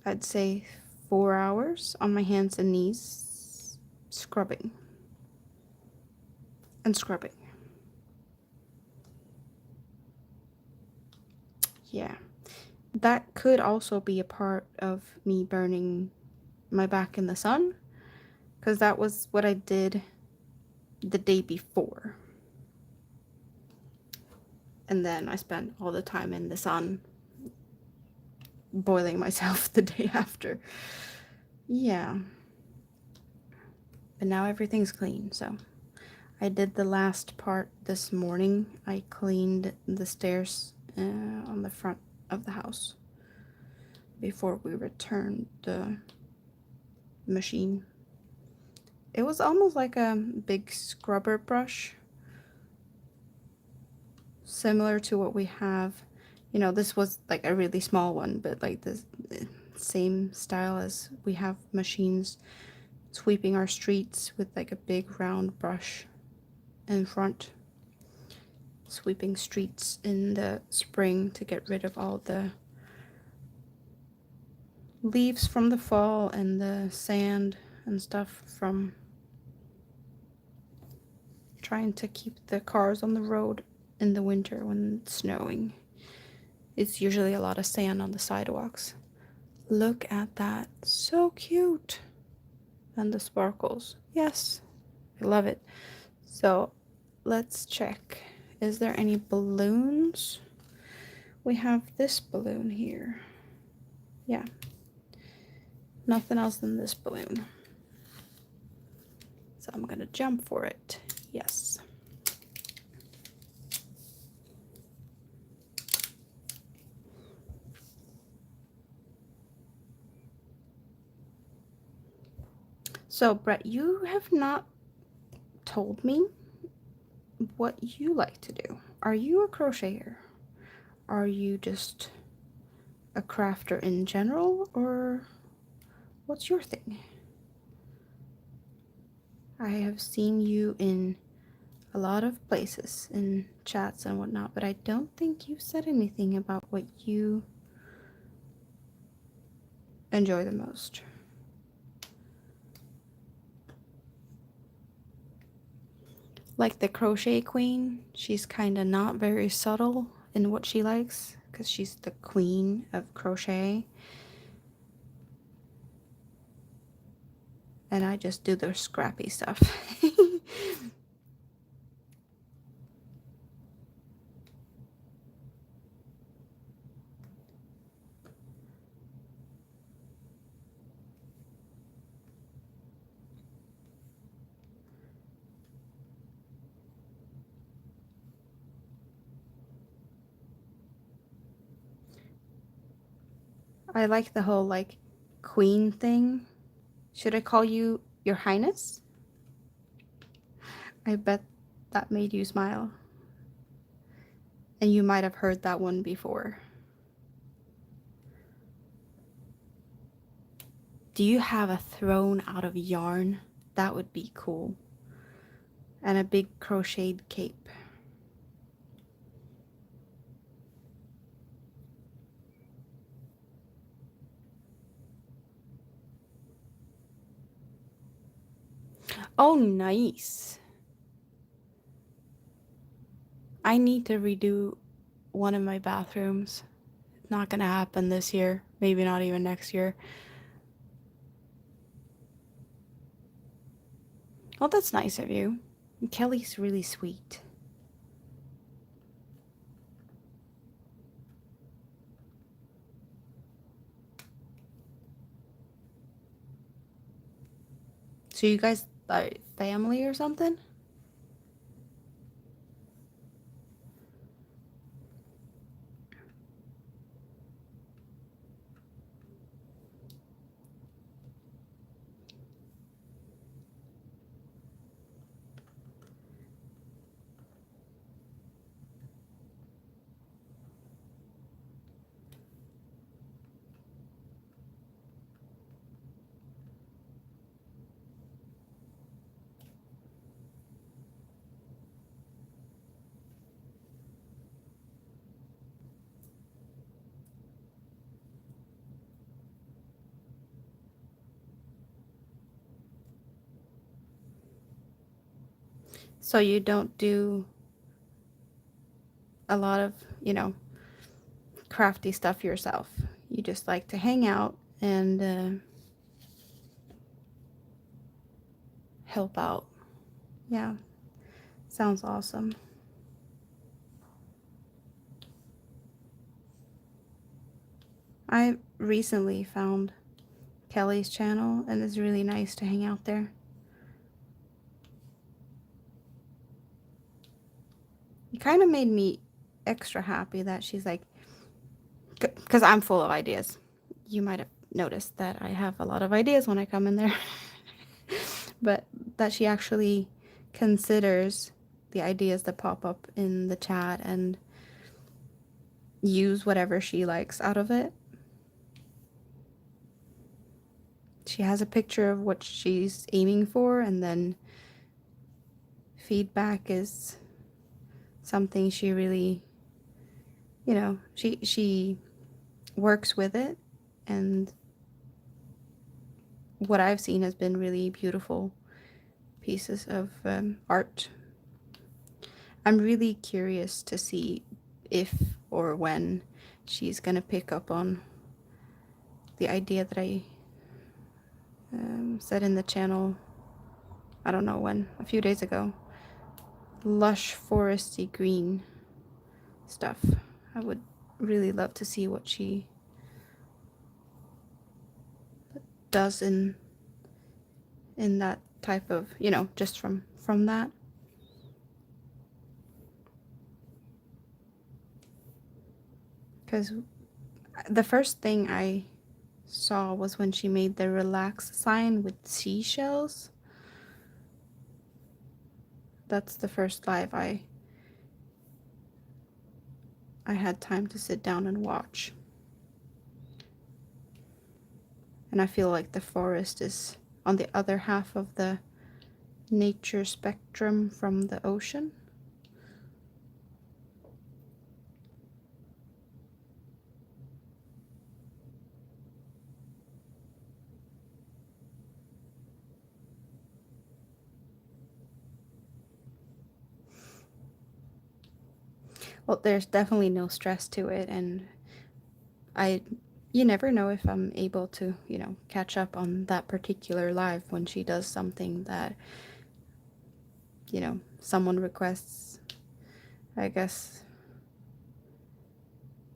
I'd say, 4 hours on my hands and knees, scrubbing. And scrubbing. Yeah. That could also be a part of me burning my back in the sun, because that was what I did the day before. And then I spent all the time in the sun boiling myself the day after. Yeah. But now everything's clean, so I did the last part this morning. I cleaned the stairs on the front of the house before we returned the machine. It was almost like a big scrubber brush, similar to what we have. You know, this was like a really small one, but like the same style as we have machines sweeping our streets with like a big round brush in front, sweeping streets in the spring to get rid of all the leaves from the fall and the sand and stuff from trying to keep the cars on the road in the winter when it's snowing. It's usually a lot of sand on the sidewalks. Look at that. So cute. And the sparkles. Yes, I love it. So let's check. Is there any balloons? We have this balloon here. Yeah. Nothing else than this balloon. So I'm gonna jump for it. Yes. So Brett, you have not told me what you like to do. Are you a crocheter? Are you just a crafter in general, or what's your thing? I have seen you in a lot of places, in chats and whatnot, but I don't think you said anything about what you enjoy the most. Like the crochet queen, she's kind of not very subtle in what she likes because she's the queen of crochet. And I just do the scrappy stuff. I like the whole like queen thing. Should I call you Your Highness? I bet that made you smile. And you might have heard that one before. Do you have a throne out of yarn? That would be cool. And a big crocheted cape. Oh, nice. I need to redo one of my bathrooms. It's not gonna happen this year. Maybe not even next year. Oh, that's nice of you. Kelly's really sweet. So you guys are family or something? So you don't do a lot of, crafty stuff yourself. You just like to hang out and help out. Yeah, sounds awesome. I recently found Kelly's channel and it's really nice to hang out there. It kind of made me extra happy that she's like, because I'm full of ideas. You might have noticed that I have a lot of ideas when I come in there. But that she actually considers the ideas that pop up in the chat and use whatever she likes out of it. She has a picture of what she's aiming for, and then feedback is something she really, she works with it, and what I've seen has been really beautiful pieces of art. I'm really curious to see if or when she's gonna pick up on the idea that I said in the channel, I don't know when, a few days ago. Lush foresty green stuff. I would really love to see what she does in that type of, just from that. Because the first thing I saw was when she made the relax sign with seashells. That's the first live I had time to sit down and watch. And I feel like the forest is on the other half of the nature spectrum from the ocean. Well, there's definitely no stress to it, and you never know if I'm able to, catch up on that particular live when she does something that, someone requests. I guess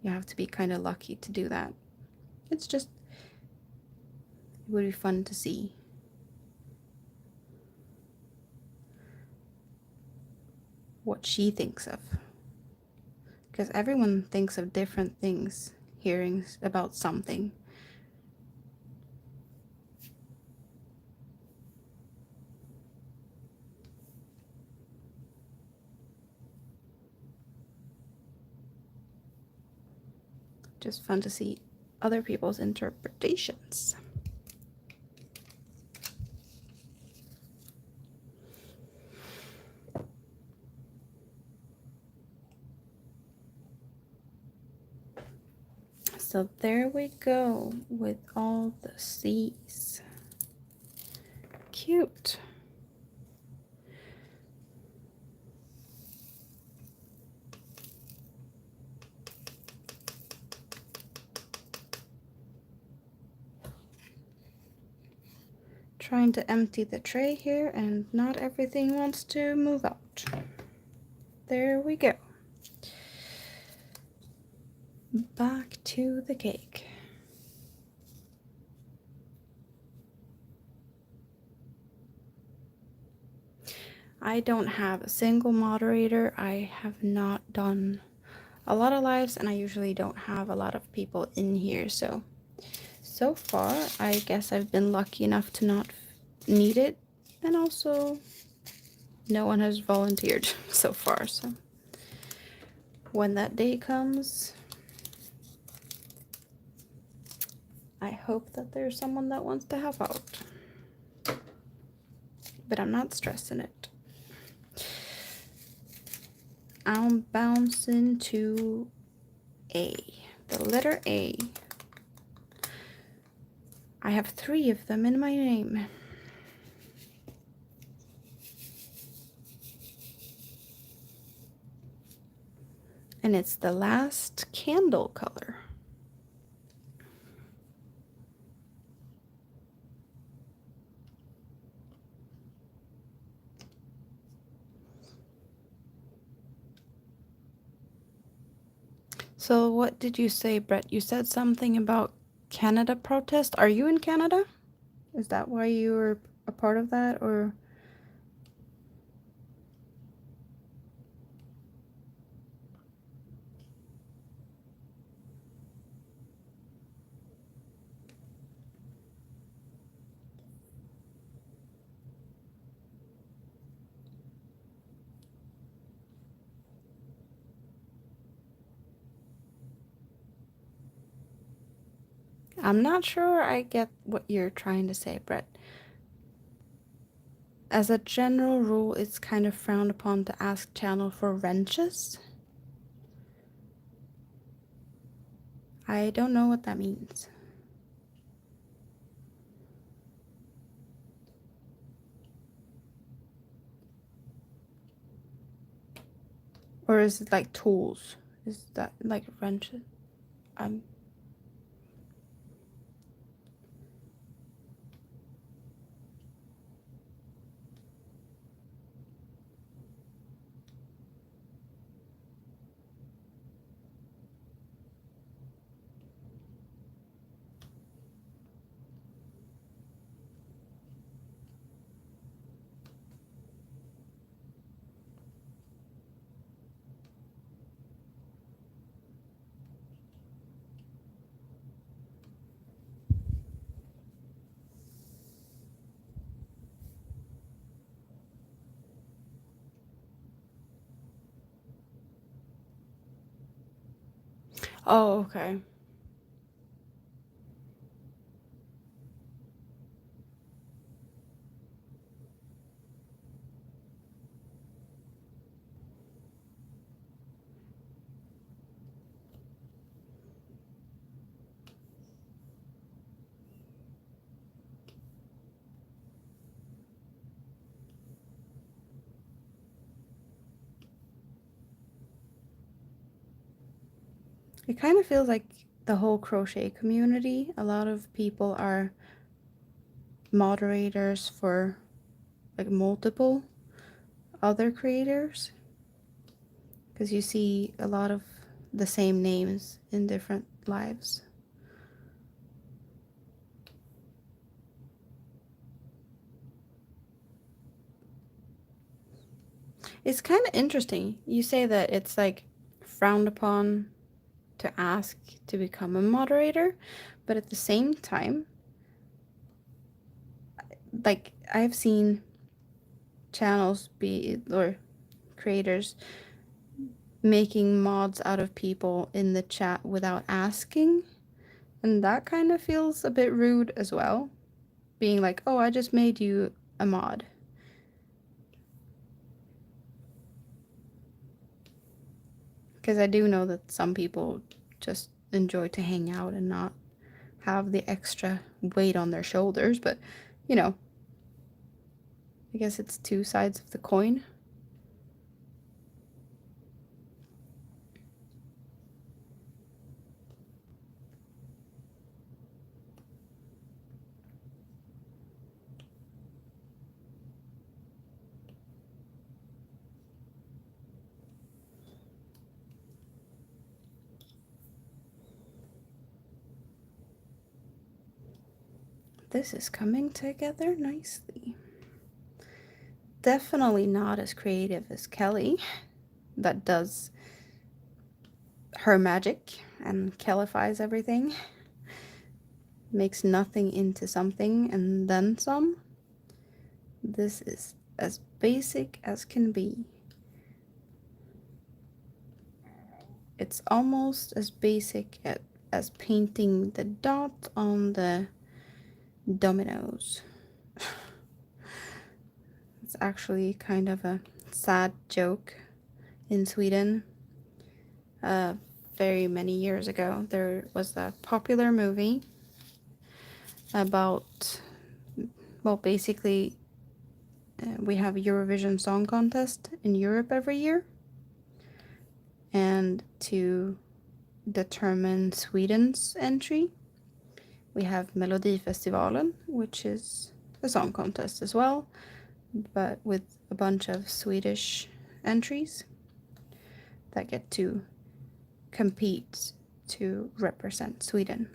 you have to be kind of lucky to do that. It would be fun to see. What she thinks of. Because everyone thinks of different things hearing about something. Just fun to see other people's interpretations. So there we go with all the C's. Cute. Trying to empty the tray here, and not everything wants to move out. There we go. Back to the cake. I don't have a single moderator. I have not done a lot of lives, and I usually don't have a lot of people in here. So far, I guess I've been lucky enough to not need it. And also, no one has volunteered so far. So when that day comes, I hope that there's someone that wants to help out. But I'm not stressing it. I'm bouncing to A. The letter A. I have 3 of them in my name. And it's the last candle color. So what did you say, Brett? You said something about Canada protest. Are you in Canada? Is that why you were a part of that, or? I'm not sure I get what you're trying to say, Brett. As a general rule, it's kind of frowned upon to ask channel for wrenches. I don't know what that means. Or is it like tools? Is that like wrenches? I'm Oh, okay. It kind of feels like the whole crochet community, a lot of people are moderators for like multiple other creators, because you see a lot of the same names in different lives. It's kind of interesting. You say that it's like frowned upon to ask to become a moderator, but at the same time, like I've seen channels be, or creators making mods out of people in the chat without asking, and that kind of feels a bit rude as well, being like, oh, I just made you a mod. Because I do know that some people just enjoy to hang out and not have the extra weight on their shoulders, but you know, I guess it's two sides of the coin. This is coming together nicely. Definitely not as creative as Kelly, that does her magic and Kellifies everything. Makes nothing into something and then some. This is as basic as can be. It's almost as basic as painting the dot on the dominoes. It's actually kind of a sad joke. In Sweden, very many years ago, there was a popular movie about, well, basically, we have a Eurovision Song Contest in Europe every year, and to determine Sweden's entry, we have Melodifestivalen, which is a song contest as well, but with a bunch of Swedish entries that get to compete to represent Sweden.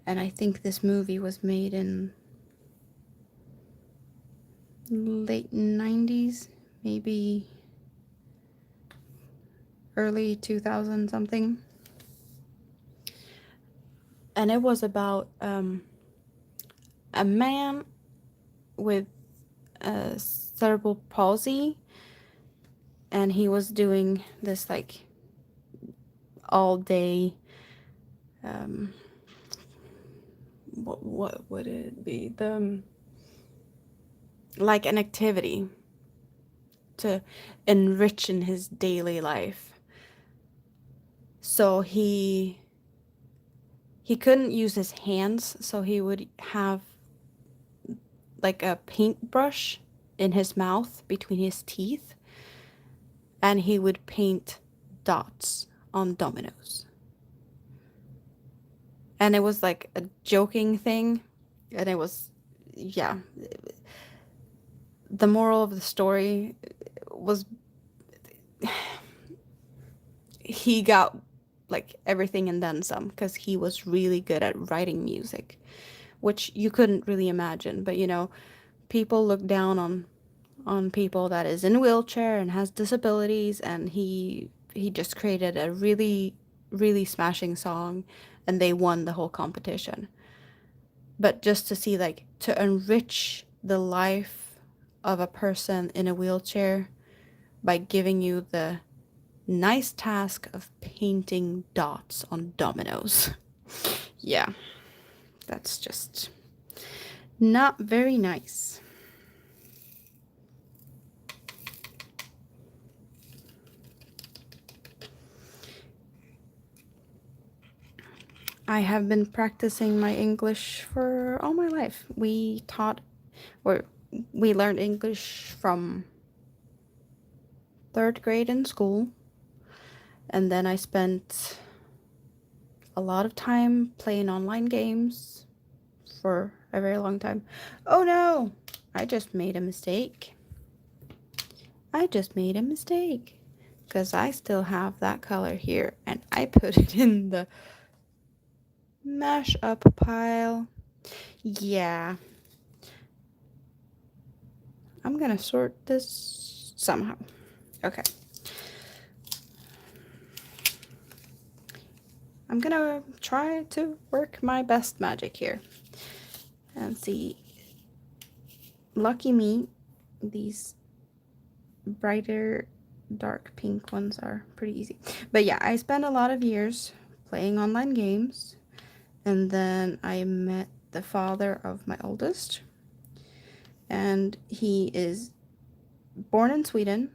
And I think this movie was made in late 90s, maybe early 2000 something. And it was about a man with cerebral palsy, and he was doing this like all day what would it be, the like an activity to enrich in his daily life. So he couldn't use his hands, so he would have like a paintbrush in his mouth between his teeth, and he would paint dots on dominoes. And it was like a joking thing, and it was, yeah. The moral of the story was he got like everything and then some, because he was really good at writing music, which you couldn't really imagine. But you know, people look down on people that is in a wheelchair and has disabilities, and he just created a really, really smashing song, and they won the whole competition. But just to see, like, to enrich the life of a person in a wheelchair by giving you the nice task of painting dots on dominoes. Yeah, that's just not very nice. I have been practicing my English for all my life. We learned English from 3rd grade in school, and then I spent a lot of time playing online games for a very long time. Oh no! I just made a mistake. Because I still have that color here and I put it in the mash up pile. Yeah. I'm gonna sort this somehow. Okay. I'm gonna try to work my best magic here. And see. Lucky me, these brighter dark pink ones are pretty easy. But yeah, I spent a lot of years playing online games. And then I met the father of my oldest. And he is born in Sweden,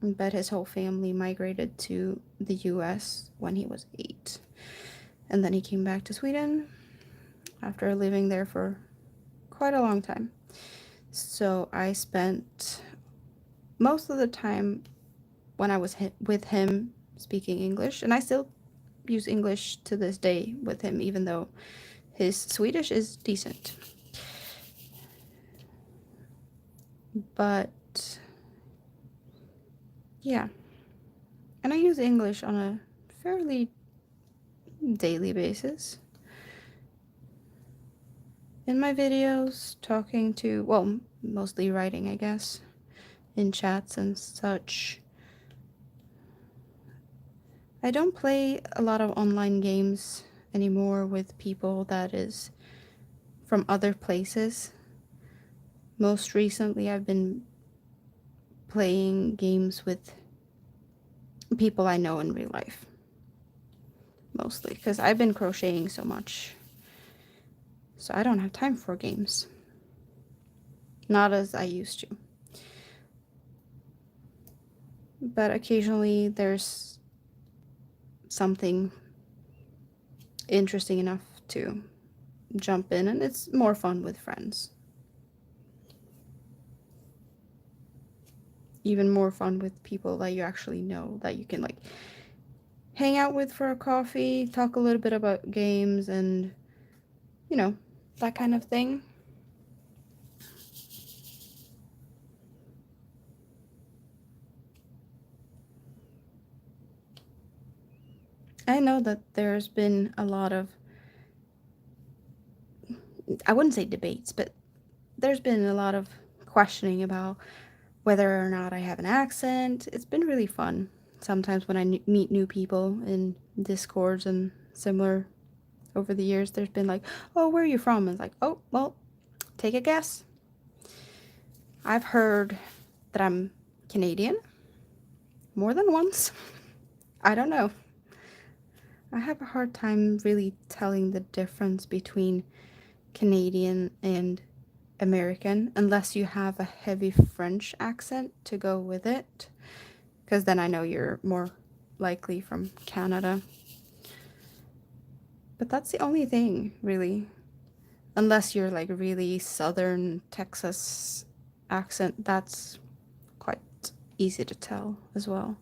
but his whole family migrated to the US when he was 8. And then he came back to Sweden after living there for quite a long time. So I spent most of the time when I was with him speaking English, and I still use English to this day with him, even though his Swedish is decent. But yeah, and I use English on a fairly daily basis. In my videos, talking to, well, mostly writing, I guess, in chats and such. I don't play a lot of online games anymore with people that is from other places. Most recently, I've been playing games with people I know in real life. Mostly, because I've been crocheting so much. So I don't have time for games. Not as I used to. But occasionally there's something interesting enough to jump in, and it's more fun with friends. Even more fun with people that you actually know, that you can like hang out with for a coffee, talk a little bit about games, and you know, that kind of thing. I know that there's been a lot of, I wouldn't say debates, but there's been a lot of questioning about whether or not I have an accent. It's been really fun. Sometimes when I meet new people in Discords and similar over the years, there's been like, oh, where are you from? And it's like, oh, well, take a guess. I've heard that I'm Canadian more than once. I don't know. I have a hard time really telling the difference between Canadian and American unless you have a heavy French accent to go with it, because then I know you're more likely from Canada. But that's the only thing, really. Unless you're like really southern Texas accent, that's quite easy to tell as well.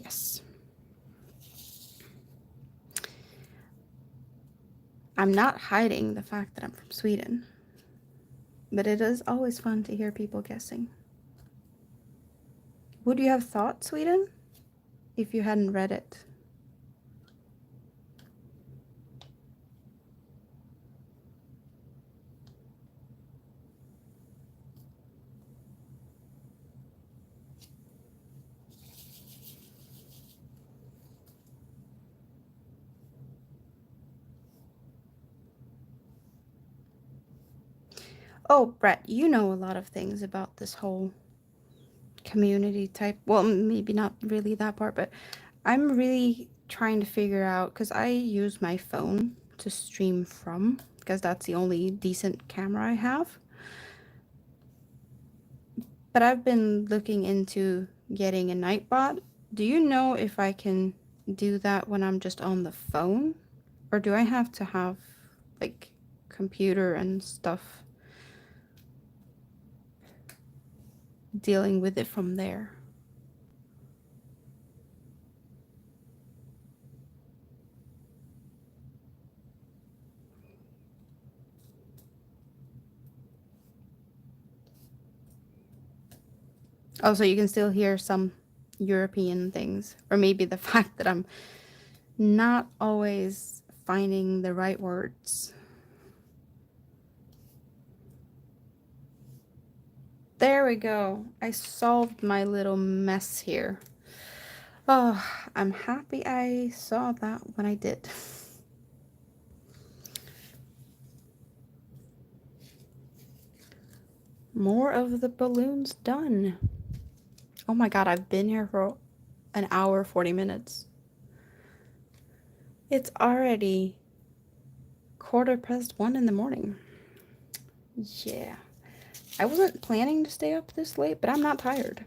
Yes. I'm not hiding the fact that I'm from Sweden, but it is always fun to hear people guessing. Would you have thought Sweden if you hadn't read it? Oh, Brett, you know a lot of things about this whole community type. Well, maybe not really that part, but I'm really trying to figure out, because I use my phone to stream from, because that's the only decent camera I have. But I've been looking into getting a Nightbot. Do you know if I can do that when I'm just on the phone? Or do I have to have, like, computer and stuff dealing with it from there? Oh, so you can still hear some European things, or maybe the fact that I'm not always finding the right words. There we go. I solved my little mess here. Oh, I'm happy I saw that when I did. More of the balloons done. Oh my god, I've been here for an hour, 40 minutes. It's already 1:15 in the morning. Yeah. I wasn't planning to stay up this late, but I'm not tired.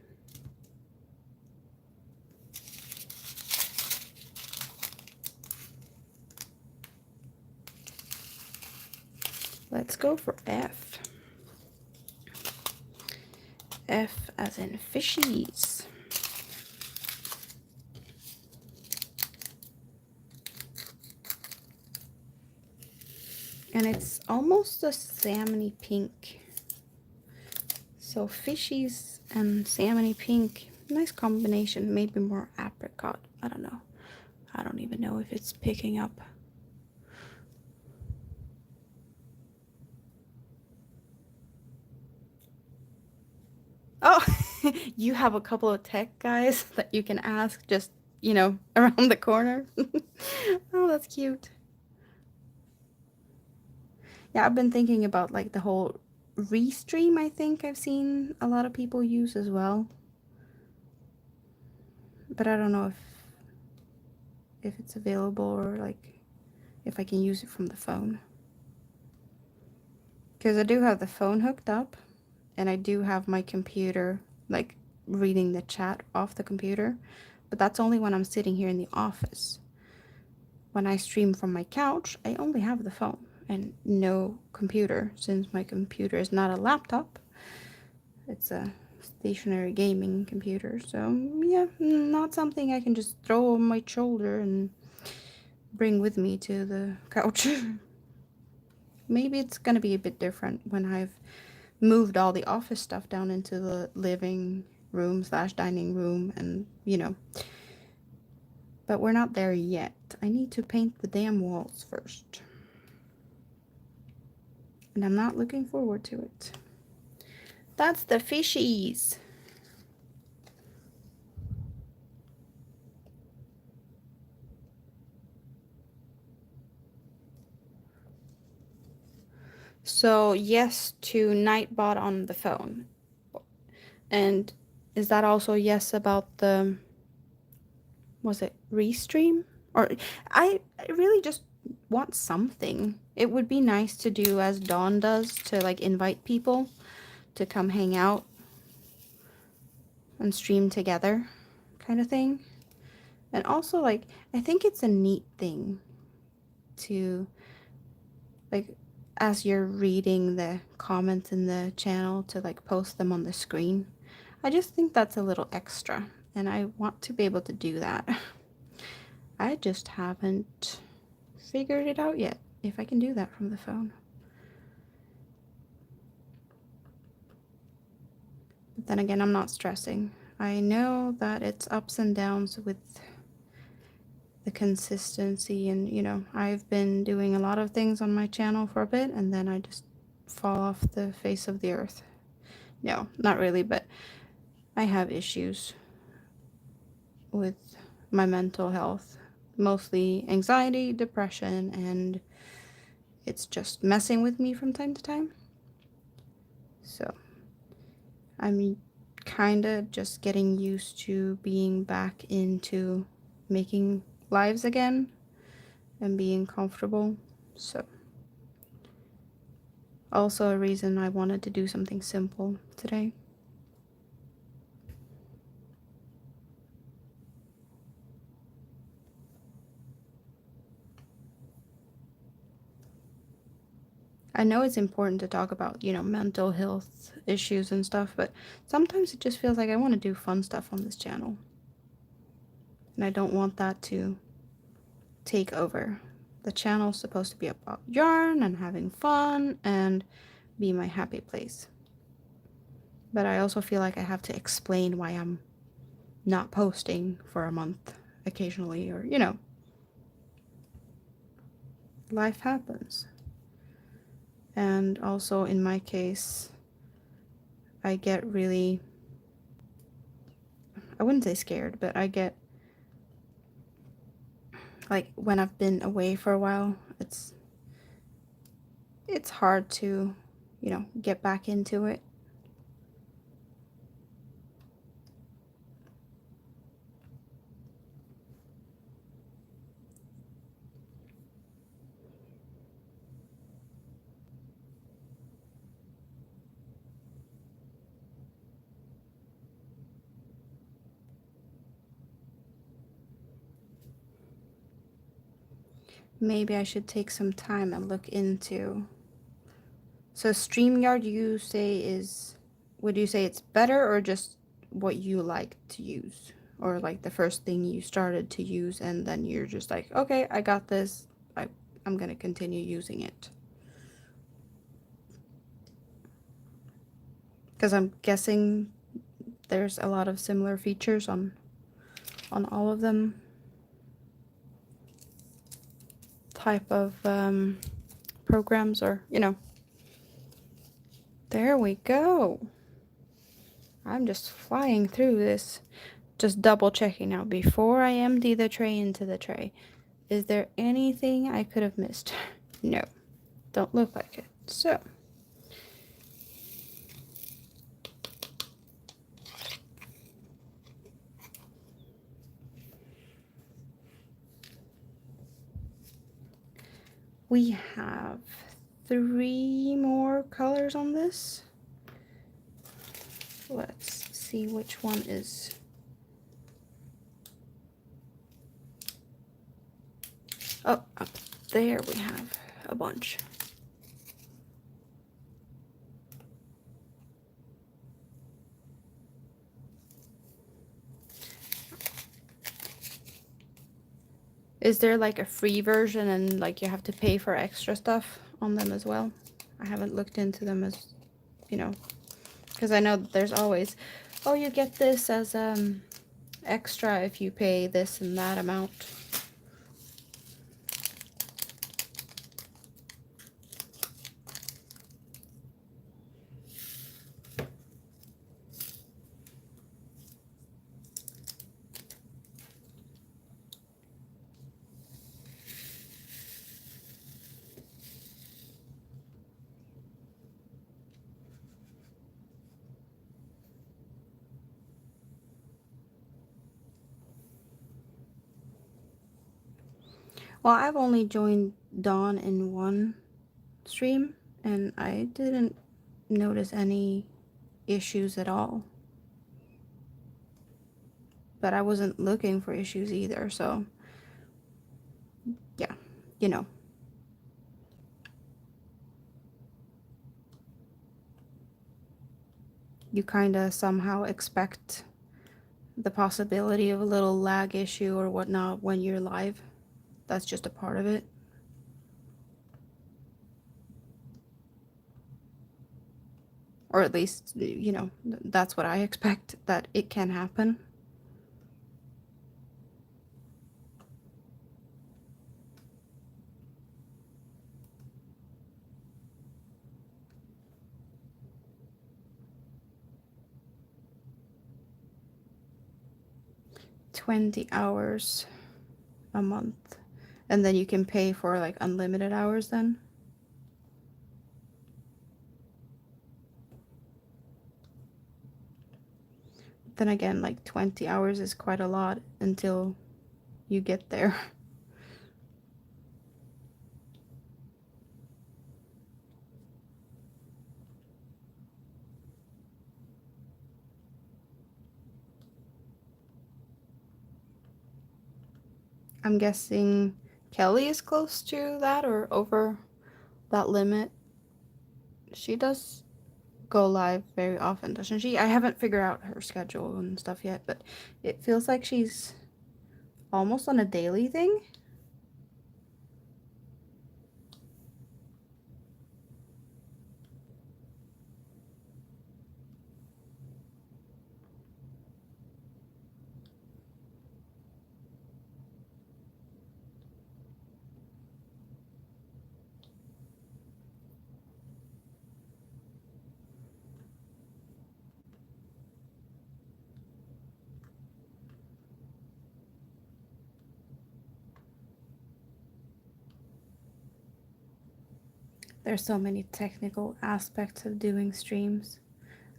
Let's go for F. F as in fishies. And it's almost a salmony pink. So fishies and salmony pink. Nice combination. Maybe more apricot. I don't know. I don't even know if it's picking up. Oh, you have a couple of tech guys that you can ask just, you know, around the corner. Oh, that's cute. Yeah, I've been thinking about like the whole restream. I think I've seen a lot of people use as well. But I don't know if it's available or like if I can use it from the phone. Because I do have the phone hooked up and I do have my computer like reading the chat off the computer, but that's only when I'm sitting here in the office. When I stream from my couch, I only have the phone and no computer, since my computer is not a laptop. It's a stationary gaming computer, so yeah, not something I can just throw on my shoulder and bring with me to the couch. Maybe it's gonna be a bit different when I've moved all the office stuff down into the living room slash dining room, and you know, but we're not there yet. I need to paint the damn walls first, and I'm not looking forward to it. That's the fishies. So yes to Nightbot on the phone. And is that also yes about the, was it Restream? Or I really just want something. It would be nice to do as Dawn does, to like invite people to come hang out and stream together kind of thing. And also like I think it's a neat thing to like, as you're reading the comments in the channel, to like post them on the screen. I just think that's a little extra, and I want to be able to do that. I just haven't figured it out yet, if I can do that from the phone. But then again, I'm not stressing. I know that it's ups and downs with the consistency, and you know, I've been doing a lot of things on my channel for a bit, and then I just fall off the face of the earth. No, not really, but I have issues with my mental health, mostly anxiety, depression, and it's just messing with me from time to time. So I'm kind of just getting used to being back into making lives again and being comfortable. So also a reason I wanted to do something simple today. I know it's important to talk about, you know, mental health issues and stuff, but sometimes it just feels like I want to do fun stuff on this channel. And I don't want that to take over. The channel's supposed to be about yarn and having fun and be my happy place. But I also feel like I have to explain why I'm not posting for a month occasionally, or, life happens. And also in my case, I get really, I wouldn't say scared, but I get, like, when I've been away for a while, it's hard to, get back into it. Maybe I should take some time and look into. So StreamYard, would you say it's better, or just what you like to use? Or like the first thing you started to use and then you're just like, okay, I got this. I'm gonna continue using it. Because I'm guessing there's a lot of similar features on all of them. Type of programs, or, There we go. I'm just flying through this. Just double checking now before I empty the tray into the tray. Is there anything I could have missed? No, don't look like it. So, we have 3 more colors on this. Let's see which one is. Oh, up there we have a bunch. Is there like a free version and like you have to pay for extra stuff on them as well? I haven't looked into them, as because I know that there's always, oh, you get this as extra if you pay this and that amount. Well, I've only joined Dawn in one stream, and I didn't notice any issues at all. But I wasn't looking for issues either, so yeah, You kind of somehow expect the possibility of a little lag issue or whatnot when you're live. That's just a part of it. Or at least, that's what I expect, that it can happen. $20 a month. And then you can pay for like unlimited hours then. Then again, like 20 hours is quite a lot until you get there. I'm guessing Kelly is close to that or over that limit. She does go live very often, doesn't she? I haven't figured out her schedule and stuff yet, but it feels like she's almost on a daily thing. There's so many technical aspects of doing streams.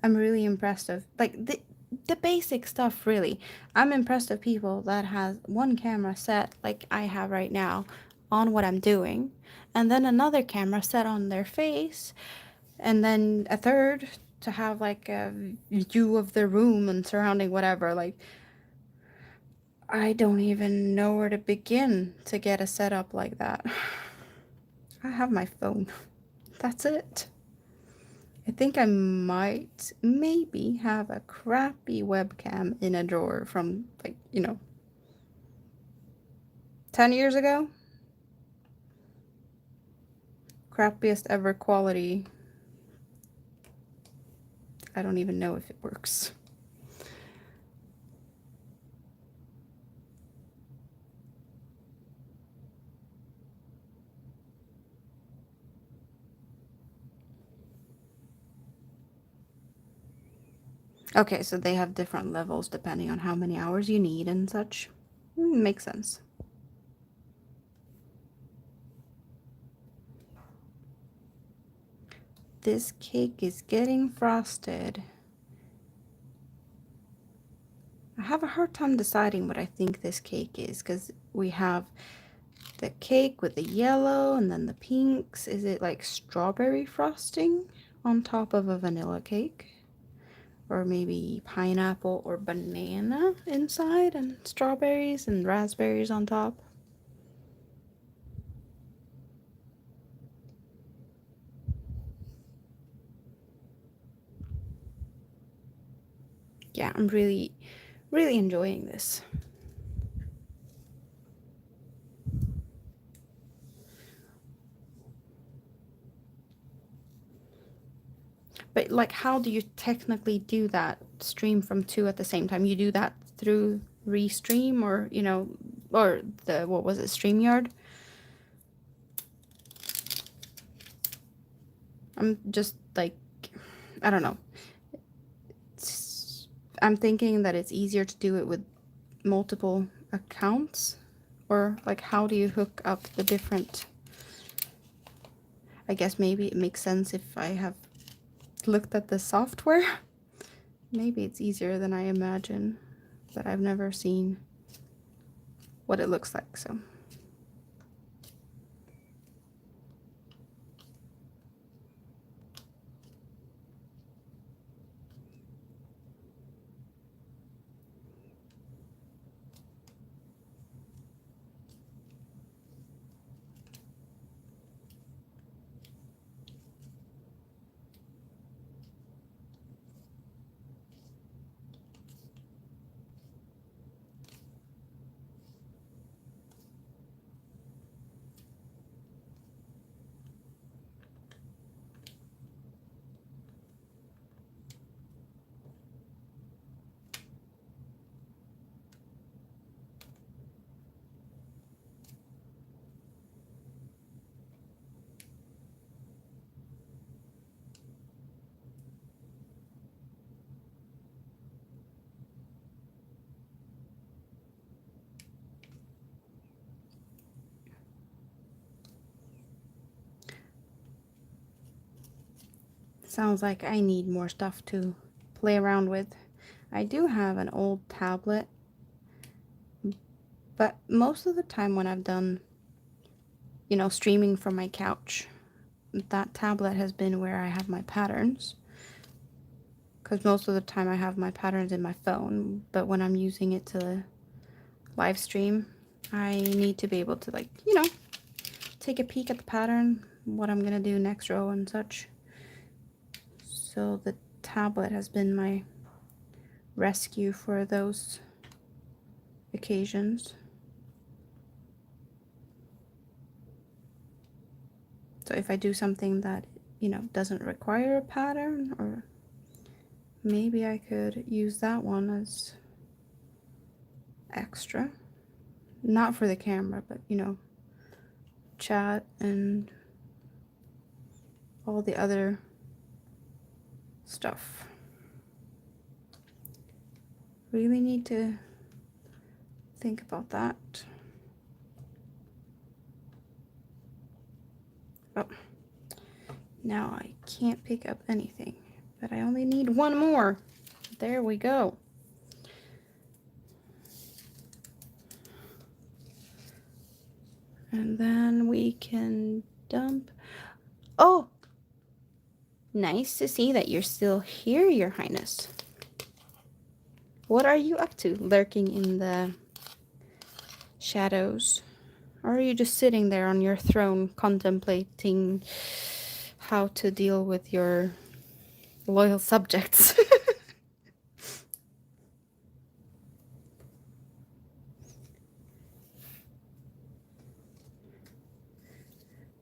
I'm really impressed of like the basic stuff really. I'm impressed of people that has one camera set like I have right now on what I'm doing, and then another camera set on their face, and then a third to have like a view of the room and surrounding whatever. Like I don't even know where to begin to get a setup like that. I have my phone. That's it. I think I might maybe have a crappy webcam in a drawer from like, 10 years ago. Crappiest ever quality. I don't even know if it works. Okay, so they have different levels depending on how many hours you need and such. Makes sense. This cake is getting frosted. I have a hard time deciding what I think this cake is because we have the cake with the yellow and then the pinks. Is it like strawberry frosting on top of a vanilla cake? Or maybe pineapple or banana inside and strawberries and raspberries on top? Yeah, I'm really, really enjoying this. But like, how do you technically do that? Stream from two at the same time? You do that through Restream or, or the, what was it, StreamYard? I'm just like, I don't know. I'm thinking that it's easier to do it with multiple accounts, or like how do you hook up the different, I guess maybe it makes sense if I have looked at the software. Maybe it's easier than I imagine, but I've never seen what it looks like, so. Sounds like I need more stuff to play around with. I do have an old tablet, but most of the time when I've done, streaming from my couch, that tablet has been where I have my patterns. Because most of the time I have my patterns in my phone, but when I'm using it to live stream, I need to be able to, like, take a peek at the pattern, what I'm gonna do next row and such. So the tablet has been my rescue for those occasions. So if I do something that, doesn't require a pattern, or maybe I could use that one as extra. Not for the camera, but, chat and all the other stuff. Really need to think about that. Oh, Now I can't pick up anything, but I only need one more. There we go. And then we can dump. Oh, nice to see that you're still here, Your Highness. What are you up to, lurking in the shadows? Or are you just sitting there on your throne contemplating how to deal with your loyal subjects?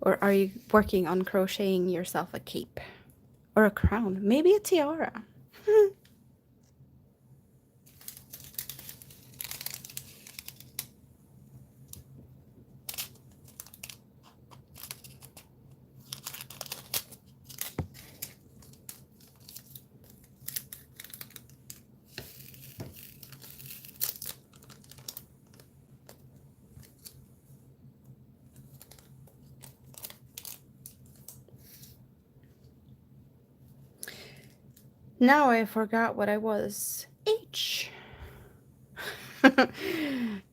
Or are you working on crocheting yourself a cape? Or a crown? Maybe a tiara? Now I forgot what I was. H.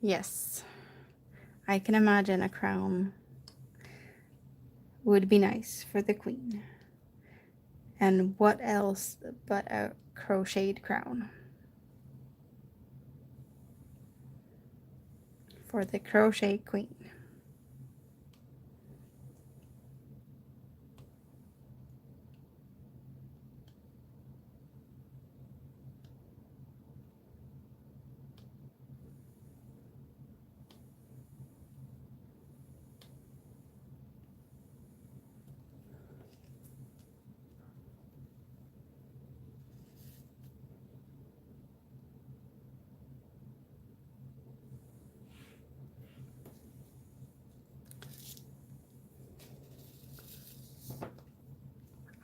Yes. I can imagine a crown would be nice for the queen. And what else but a crocheted crown for the crochet queen?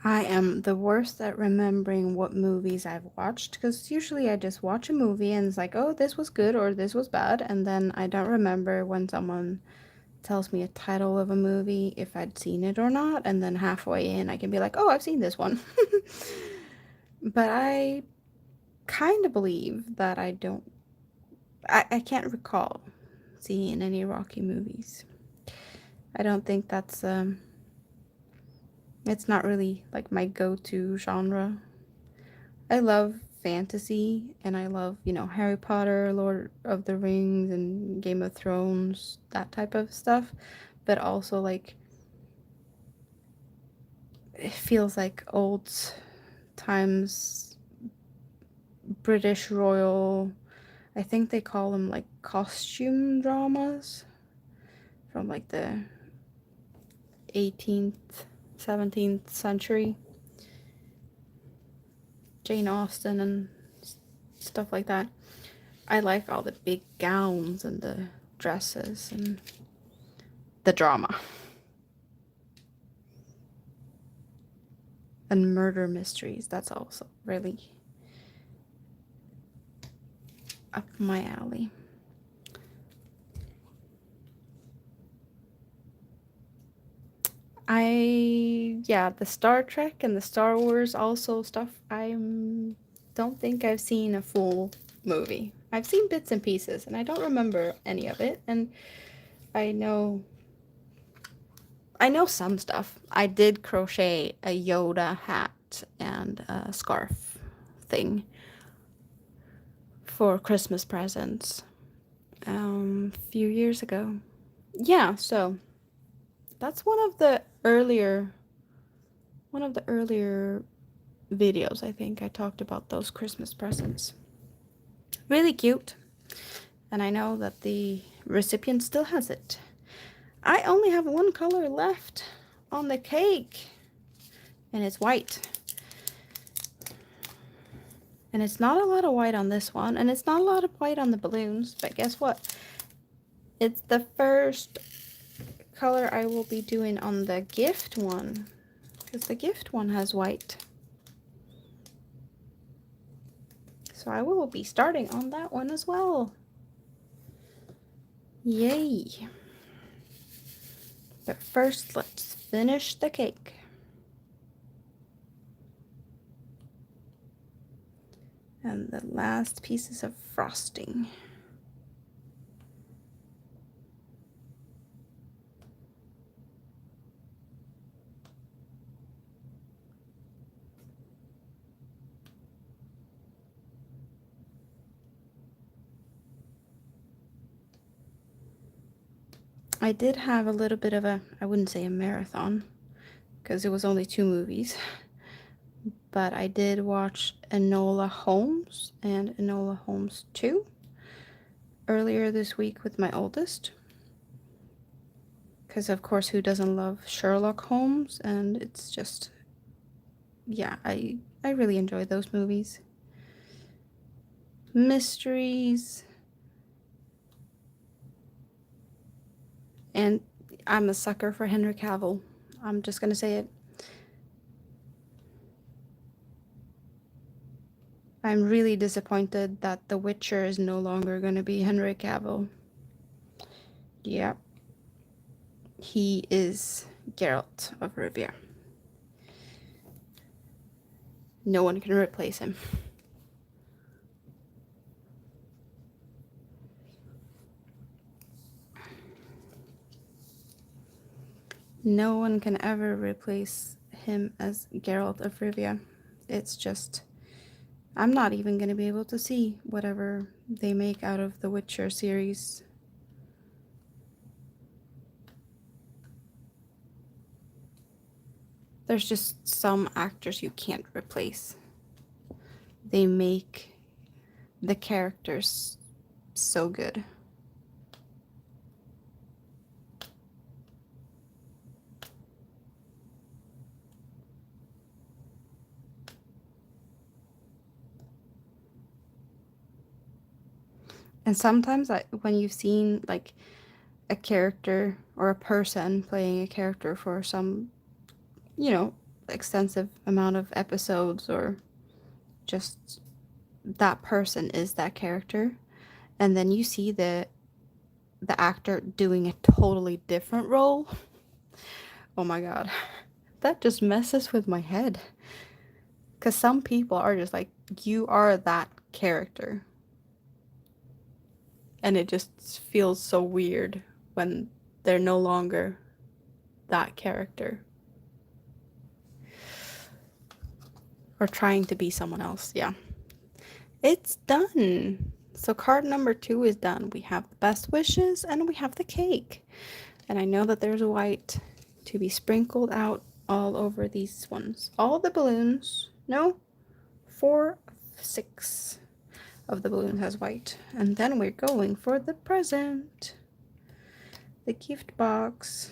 I am the worst at remembering what movies I've watched, because usually I just watch a movie and it's like, oh, this was good or this was bad, and then I don't remember when someone tells me a title of a movie if I'd seen it or not, and then halfway in I can be like, oh, I've seen this one. But I kind of believe that I can't recall seeing any Rocky movies. I don't think that's it's not really like my go-to genre. I love fantasy and I love, Harry Potter, Lord of the Rings and Game of Thrones, that type of stuff, but also like it feels like old times British royal, I think they call them like costume dramas from like the 18th, 17th century. Jane Austen and stuff like that. I like all the big gowns and the dresses and the drama. And murder mysteries, that's also really up my alley. The Star Trek and the Star Wars also stuff, I don't think I've seen a full movie. I've seen bits and pieces, and I don't remember any of it, and I know some stuff. I did crochet a Yoda hat and a scarf thing for Christmas presents a few years ago. Yeah, so that's one of the earlier videos. I think I talked about those Christmas presents. Really cute. And I know that the recipient still has it. I only have one color left on the cake, and it's white. And it's not a lot of white on this one, and it's not a lot of white on the balloons, but guess what? It's the first color I will be doing on the gift one, because the gift one has white. So I will be starting on that one as well. Yay. But first, let's finish the cake. And the last pieces of frosting. I did have a little bit of a, I wouldn't say a marathon, because it was only 2 movies, but I did watch Enola Holmes and Enola Holmes 2 earlier this week with my oldest. Because of course, who doesn't love Sherlock Holmes? And it's just, yeah, I really enjoy those movies. Mysteries. And I'm a sucker for Henry Cavill. I'm just gonna say it. I'm really disappointed that The Witcher is no longer gonna be Henry Cavill. Yeah. He is Geralt of Rivia. No one can replace him. No one can ever replace him as Geralt of Rivia. It's just, I'm not even going to be able to see whatever they make out of the Witcher series. There's just some actors you can't replace. They make the characters so good. And sometimes when you've seen like a character or a person playing a character for some, extensive amount of episodes, or just that person is that character, and then you see the actor doing a totally different role. Oh my god. That just messes with my head. Because some people are just like, you are that character. And it just feels so weird when they're no longer that character. Or trying to be someone else, yeah. It's done. So card number 2 is done. We have the best wishes and we have the cake. And I know that there's white to be sprinkled out all over these ones. All the balloons, no, 4 of 6 of the balloons has white. And then we're going for the present. The gift box.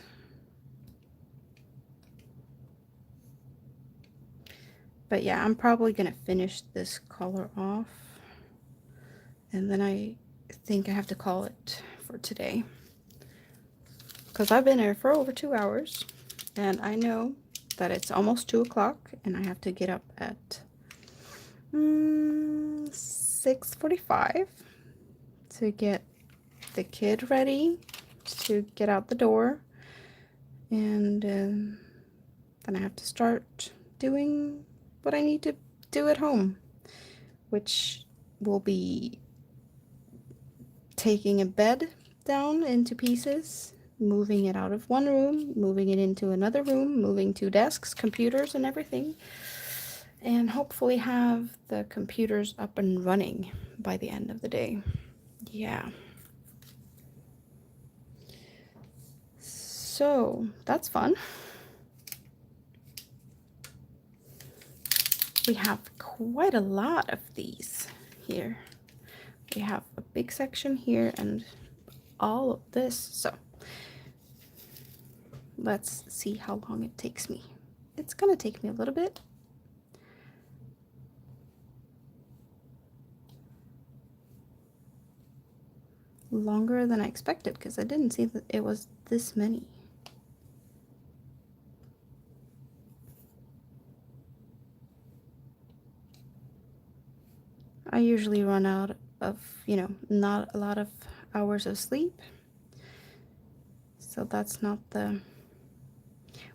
But yeah, I'm probably gonna finish this color off. And then I think I have to call it for today. Because I've been here for over 2 hours. And I know that it's almost 2 o'clock and I have to get up at 6:45 to get the kid ready to get out the door. And then I have to start doing what I need to do at home, which will be taking a bed down into pieces, moving it out of one room, moving it into another room, moving 2 desks, computers and everything, and hopefully have the computers up and running by the end of the day. Yeah. So that's fun. We have quite a lot of these here. We have a big section here and all of this. So let's see how long it takes me. It's gonna take me a little bit. Longer than I expected because I didn't see that it was this many. I usually run out of, not a lot of hours of sleep. So that's not the...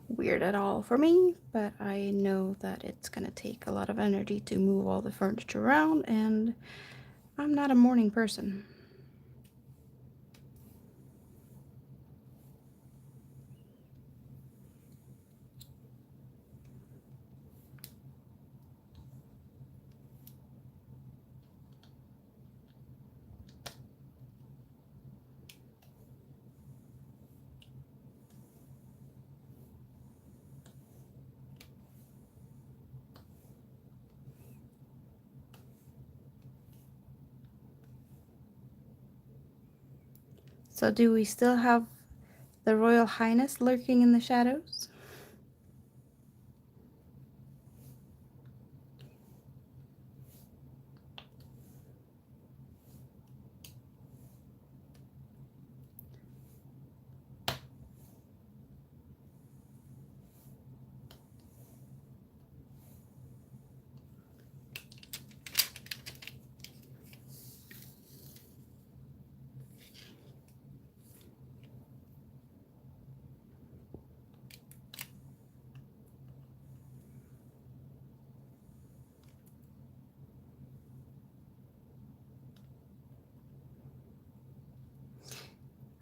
weird at all for me, but I know that it's gonna take a lot of energy to move all the furniture around, and I'm not a morning person. So do we still have the Royal Highness lurking in the shadows?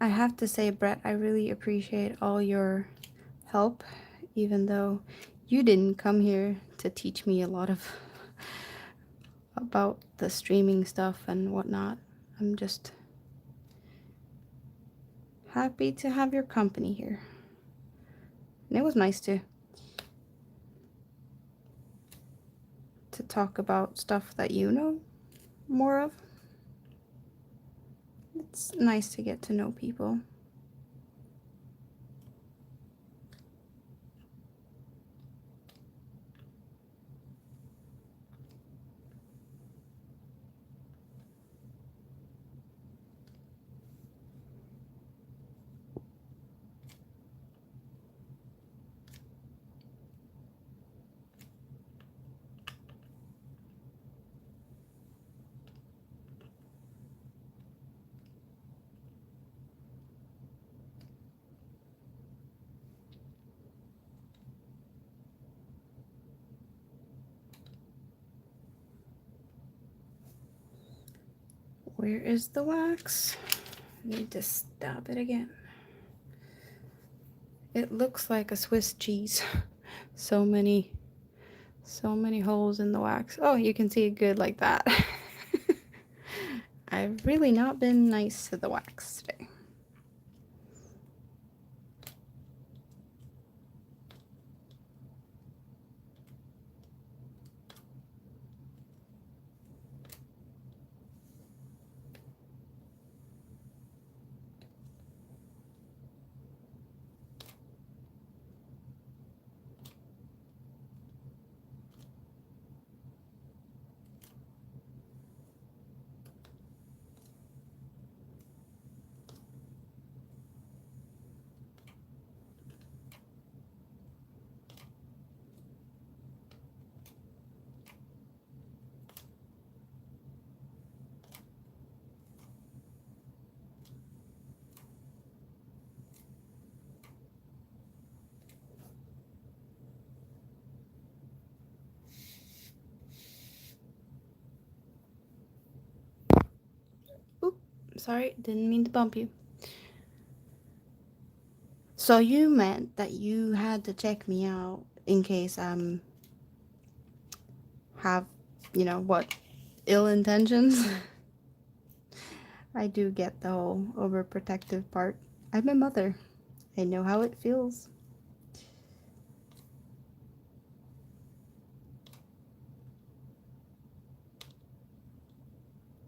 I have to say, Brett, I really appreciate all your help, even though you didn't come here to teach me a lot of about the streaming stuff and whatnot. I'm just happy to have your company here. And it was nice to talk about stuff that you know more of. It's nice to get to know people. Where is the wax? I need to stab it again. It looks like a Swiss cheese. So many holes in the wax. Oh, you can see it good like that. I've really not been nice to the wax today. Oop, sorry, didn't mean to bump you. So you meant that you had to check me out in case have, you know, what, ill intentions? I do get the whole overprotective part. I'm a mother. I know how it feels.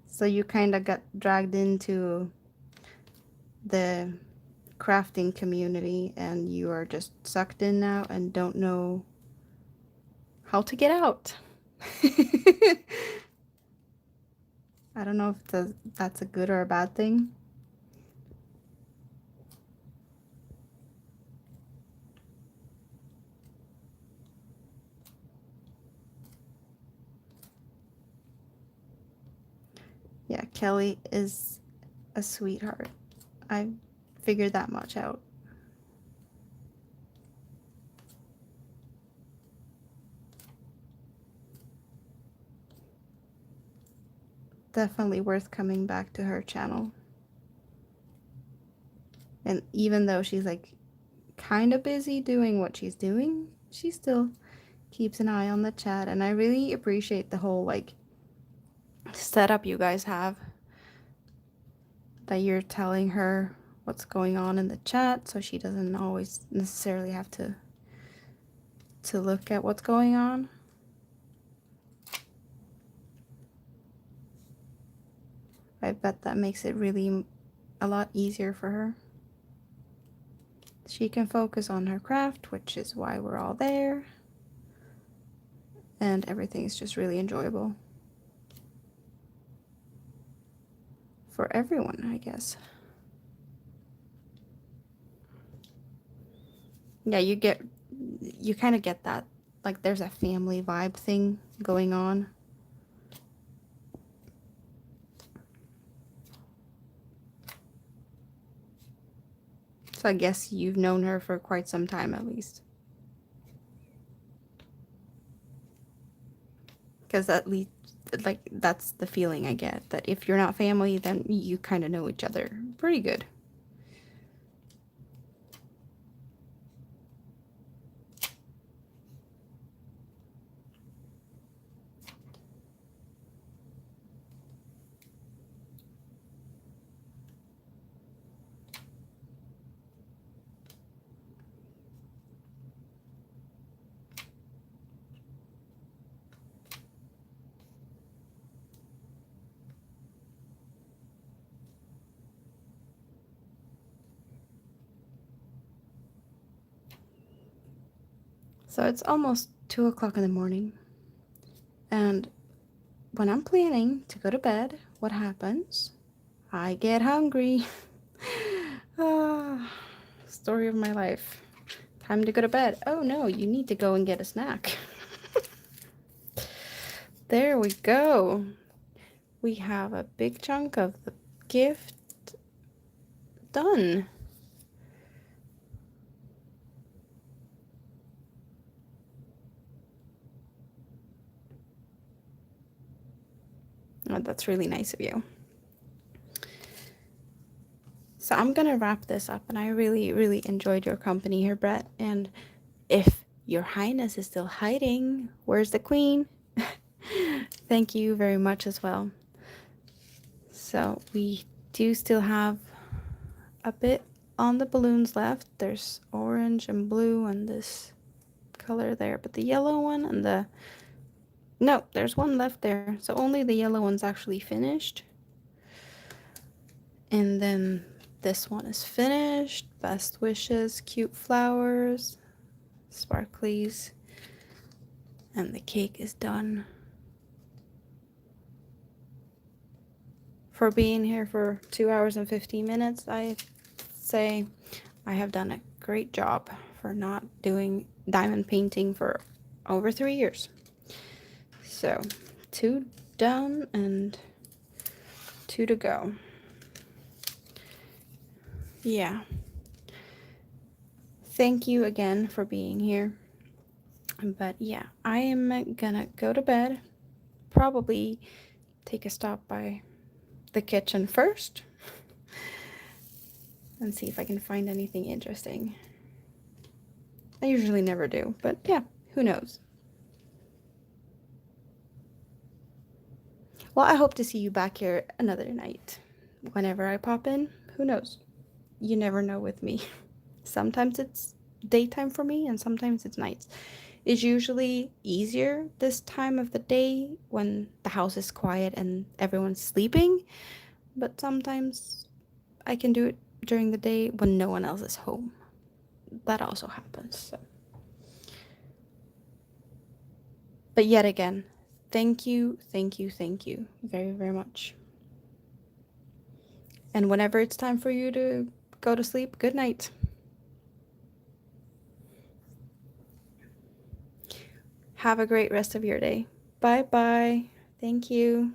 So you kind of got dragged into the crafting community and you are just sucked in now and don't know how to get out. I don't know if that's a good or a bad thing. Yeah, Kelly is a sweetheart. I figured that much out. definitely worth coming back to her channel. And even though she's like kind of busy doing what she's doing, she still keeps an eye on the chat. And I really appreciate the whole like setup you guys have, that you're telling her what's going on in the chat so she doesn't always necessarily have to look at what's going on. I bet that makes it really a lot easier for her. She can focus on her craft, which is why we're all there. And everything is just really enjoyable. For everyone, I guess. Yeah, you kind of get that. Like there's a family vibe thing going on. So I guess you've known her for quite some time at least. Because at least, like, that's the feeling I get. That if you're not family, then you kind of know each other pretty good. So it's almost 2 o'clock in the morning. And when I'm planning to go to bed, what happens? I get hungry. Story of my life. Time to go to bed. Oh no, you need to go and get a snack. There we go. We have a big chunk of the gift done. Oh, that's really nice of you. So I'm gonna wrap this up, and I really, really enjoyed your company here, Brett. And if your highness is still hiding, where's the queen? Thank you very much as well. So we do still have a bit on the balloons left. There's orange and blue and this color there, but the yellow one and the... No, there's one left there. So only the yellow one's actually finished. And then this one is finished. Best wishes, cute flowers, sparklies, and the cake is done. For being here for 2 hours and 15 minutes, I say I have done a great job for not doing diamond painting for over 3 years. So 2 done and 2 to go. Yeah. Thank you again for being here. But yeah, I am gonna go to bed. Probably take a stop by the kitchen first and see if I can find anything interesting. I usually never do, but yeah, who knows? Well, I hope to see you back here another night. Whenever I pop in, who knows? You never know with me. Sometimes it's daytime for me and sometimes it's nights. It's usually easier this time of the day when the house is quiet and everyone's sleeping, but sometimes I can do it during the day when no one else is home. That also happens. So. But yet again, thank you very, very much. And whenever it's time for you to go to sleep, good night. Have a great rest of your day. Bye bye. Thank you.